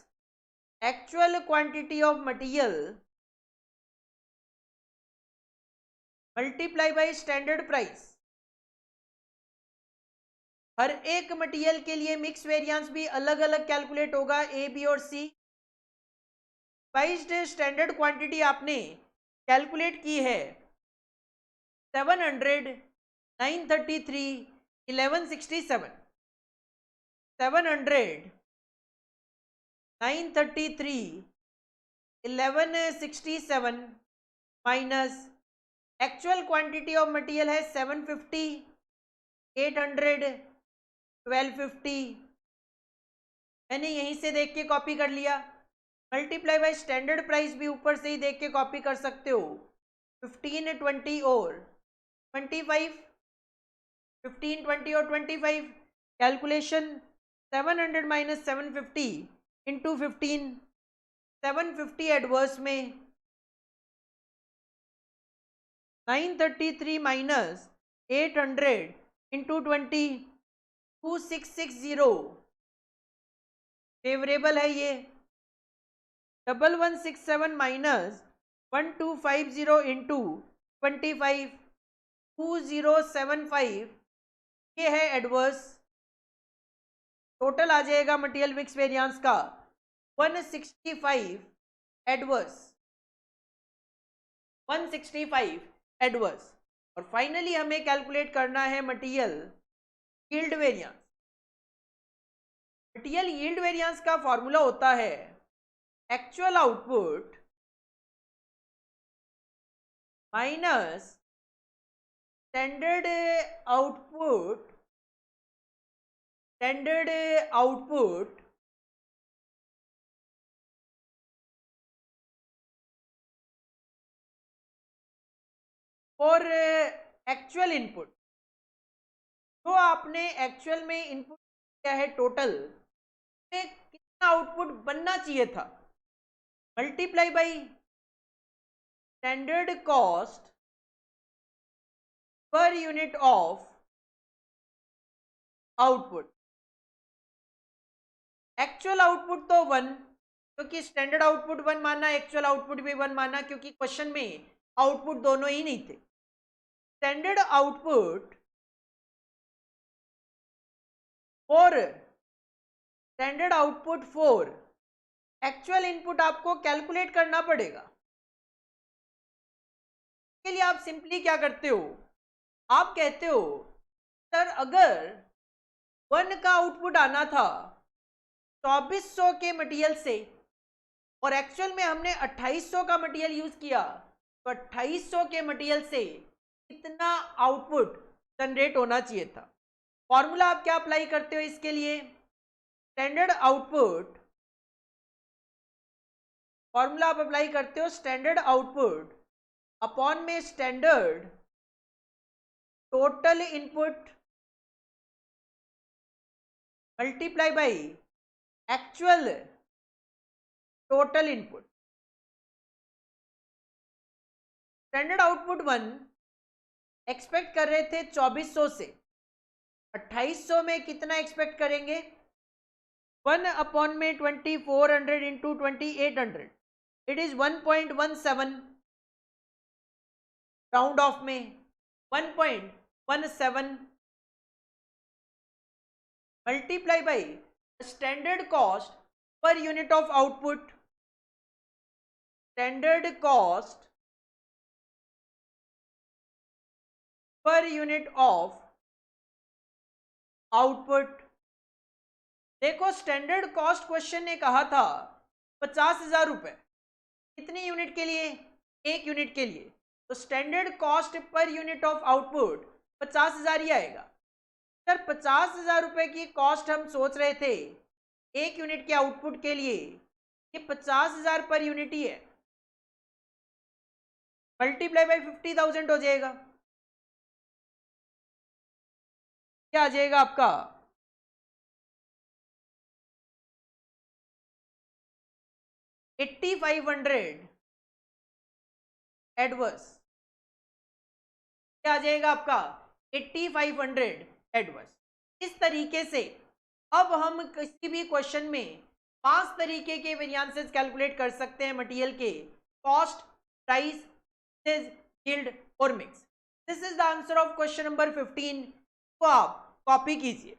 actual quantity of material multiply by standard price. हर एक मटेरियल के लिए मिक्स वेरिएंस भी अलग अलग कैलकुलेट होगा, ए, बी और सी। रिवाइज्ड स्टैंडर्ड क्वांटिटी आपने कैलकुलेट की है 700, 933, 1167, 700, 933, 1167 minus actual quantity of material है 750, 800, 1250, मैंने यहीं से देख के कॉपी कर लिया। मल्टीप्लाई बाय स्टैंडर्ड प्राइस भी ऊपर से ही देख के कॉपी कर सकते हो, 15, 20 और 25, 15, 20 और 25। कैलकुलेशन 700 माइनस 750 इंटू 15, 750 एडवर्स में 933 माइनस 800 इंटू 20, 2660 फेवरेबल है ये। 1167 माइनस 1250 इंटू 25, 2075 ये है एडवर्स। टोटल आ जाएगा मटेरियल मिक्स वेरिएंस का 165 एडवर्स, 165 एडवर्स। और फाइनली हमें कैलकुलेट करना है material yield variance. Material yield variance का फॉर्मूला होता है actual output minus standard output, standard output और एक्चुअल इनपुट। जो आपने एक्चुअल में इनपुट किया है टोटल में कितना आउटपुट बनना चाहिए था, multiply by standard cost per unit of output. Actual output तो 1, क्योंकि स्टैंडर्ड आउटपुट 1 माना, एक्चुअल आउटपुट भी 1 माना, क्योंकि क्वेश्चन में आउटपुट दोनों ही नहीं थे। स्टैंडर्ड आउटपुट और स्टैंडर्ड आउटपुट 4, एक्चुअल इनपुट आपको कैलकुलेट करना पड़ेगा। के लिए आप सिंपली क्या करते हो, आप कहते हो सर अगर 1 का आउटपुट आना था 2400 के मटेरियल से और एक्चुअल में हमने 2800 का मटेरियल यूज किया, तो 2800 के मटेरियल से कितना आउटपुट जनरेट होना चाहिए था। फॉर्मूला आप क्या अप्लाई करते हो इसके लिए, स्टैंडर्ड आउटपुट, फॉर्मूला आप अप्लाई करते हो स्टैंडर्ड आउटपुट अपॉन में standard total input multiply by actual total input. Standard output 1 expect कर रहे थे 2400 से, 2800 में कितना एक्सपेक्ट करेंगे, 1 अपॉन में 2400 into 2800, it is 1.17, round of में 1.17 multiply by standard cost per unit of output, standard cost per unit of output. देखो स्टैंडर्ड कॉस्ट क्वेश्चन ने कहा था 50,000 रुपए, कितनी यूनिट के लिए, 1 यूनिट के लिए, तो standard cost per unit of output 50,000 ही आएगा। सर 50,000 रुपए की कॉस्ट हम सोच रहे थे 1 यूनिट के आउटपुट के लिए, ये 50,000 पर यूनिट ही है, मल्टीप्लाई बाई 50,000 हो जाएगा, क्या आ जाएगा आपका 8500 एडवर्स, क्या आ जाएगा आपका 8500 एडवर्स। इस तरीके से अब हम किसी भी क्वेश्चन में 5 तरीके के वेरिएंसेस कैलकुलेट कर सकते हैं मटेरियल के, कॉस्ट, प्राइस, यील्ड और mix. This is the answer of question number 15 को आप कॉपी कीजिए।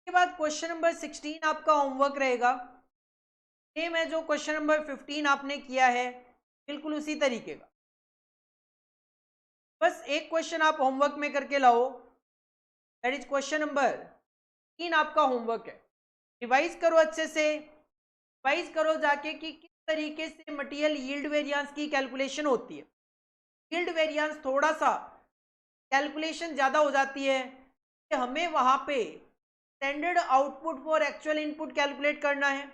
उसके बाद क्वेश्चन नंबर 16 आपका होमवर्क रहेगा। सेम है जो क्वेश्चन नंबर 15 आपने किया है, बिल्कुल उसी तरीके का। बस एक क्वेश्चन आप होमवर्क में करके लाओ, दैट इज क्वेश्चन नंबर 3 आपका होमवर्क है। रिवाइज करो अच्छे से, रिवाइज करो जाके कि किस तरीके से मटेरियल यील्ड वेरिएंस की कैलकुलेशन होती है। यील्ड वेरिएंस थोड़ा सा कैलकुलेशन ज़्यादा हो जाती है कि हमें वहाँ पे standard output for actual input calculate करना है,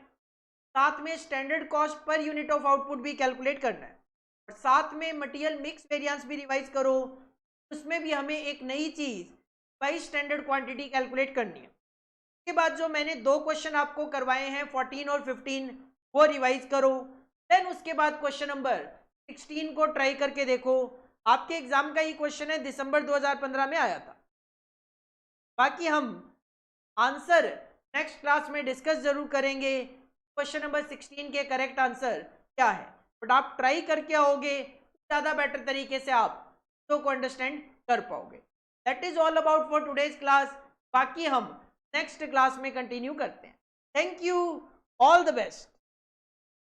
साथ में standard cost per unit of output भी कैलकुलेट करना है, और साथ में मटेरियल मिक्स वेरिएंस भी रिवाइज करो। उसमें भी हमें एक नई चीज़ बाई स्टैंडर्ड क्वांटिटी कैलकुलेट करनी है। उसके बाद जो मैंने 2 क्वेश्चन आपको करवाए हैं 14 और 15, वो रिवाइज करो। देन उसके बाद क्वेश्चन नंबर 16 को ट्राई करके देखो। आपके एग्जाम का ही क्वेश्चन है, दिसंबर 2015 में आया था। बाकी हम आंसर नेक्स्ट क्लास में डिस्कस जरूर करेंगे, क्वेश्चन नंबर 16 के करेक्ट आंसर क्या है। बट आप ट्राई करके आओगे ज़्यादा बेटर तरीके से आप तो को अंडरस्टैंड कर पाओगे। That is all about for today's class. बाकी हम नेक्स्ट क्लास में कंटिन्यू करते हैं। Thank you, all the best.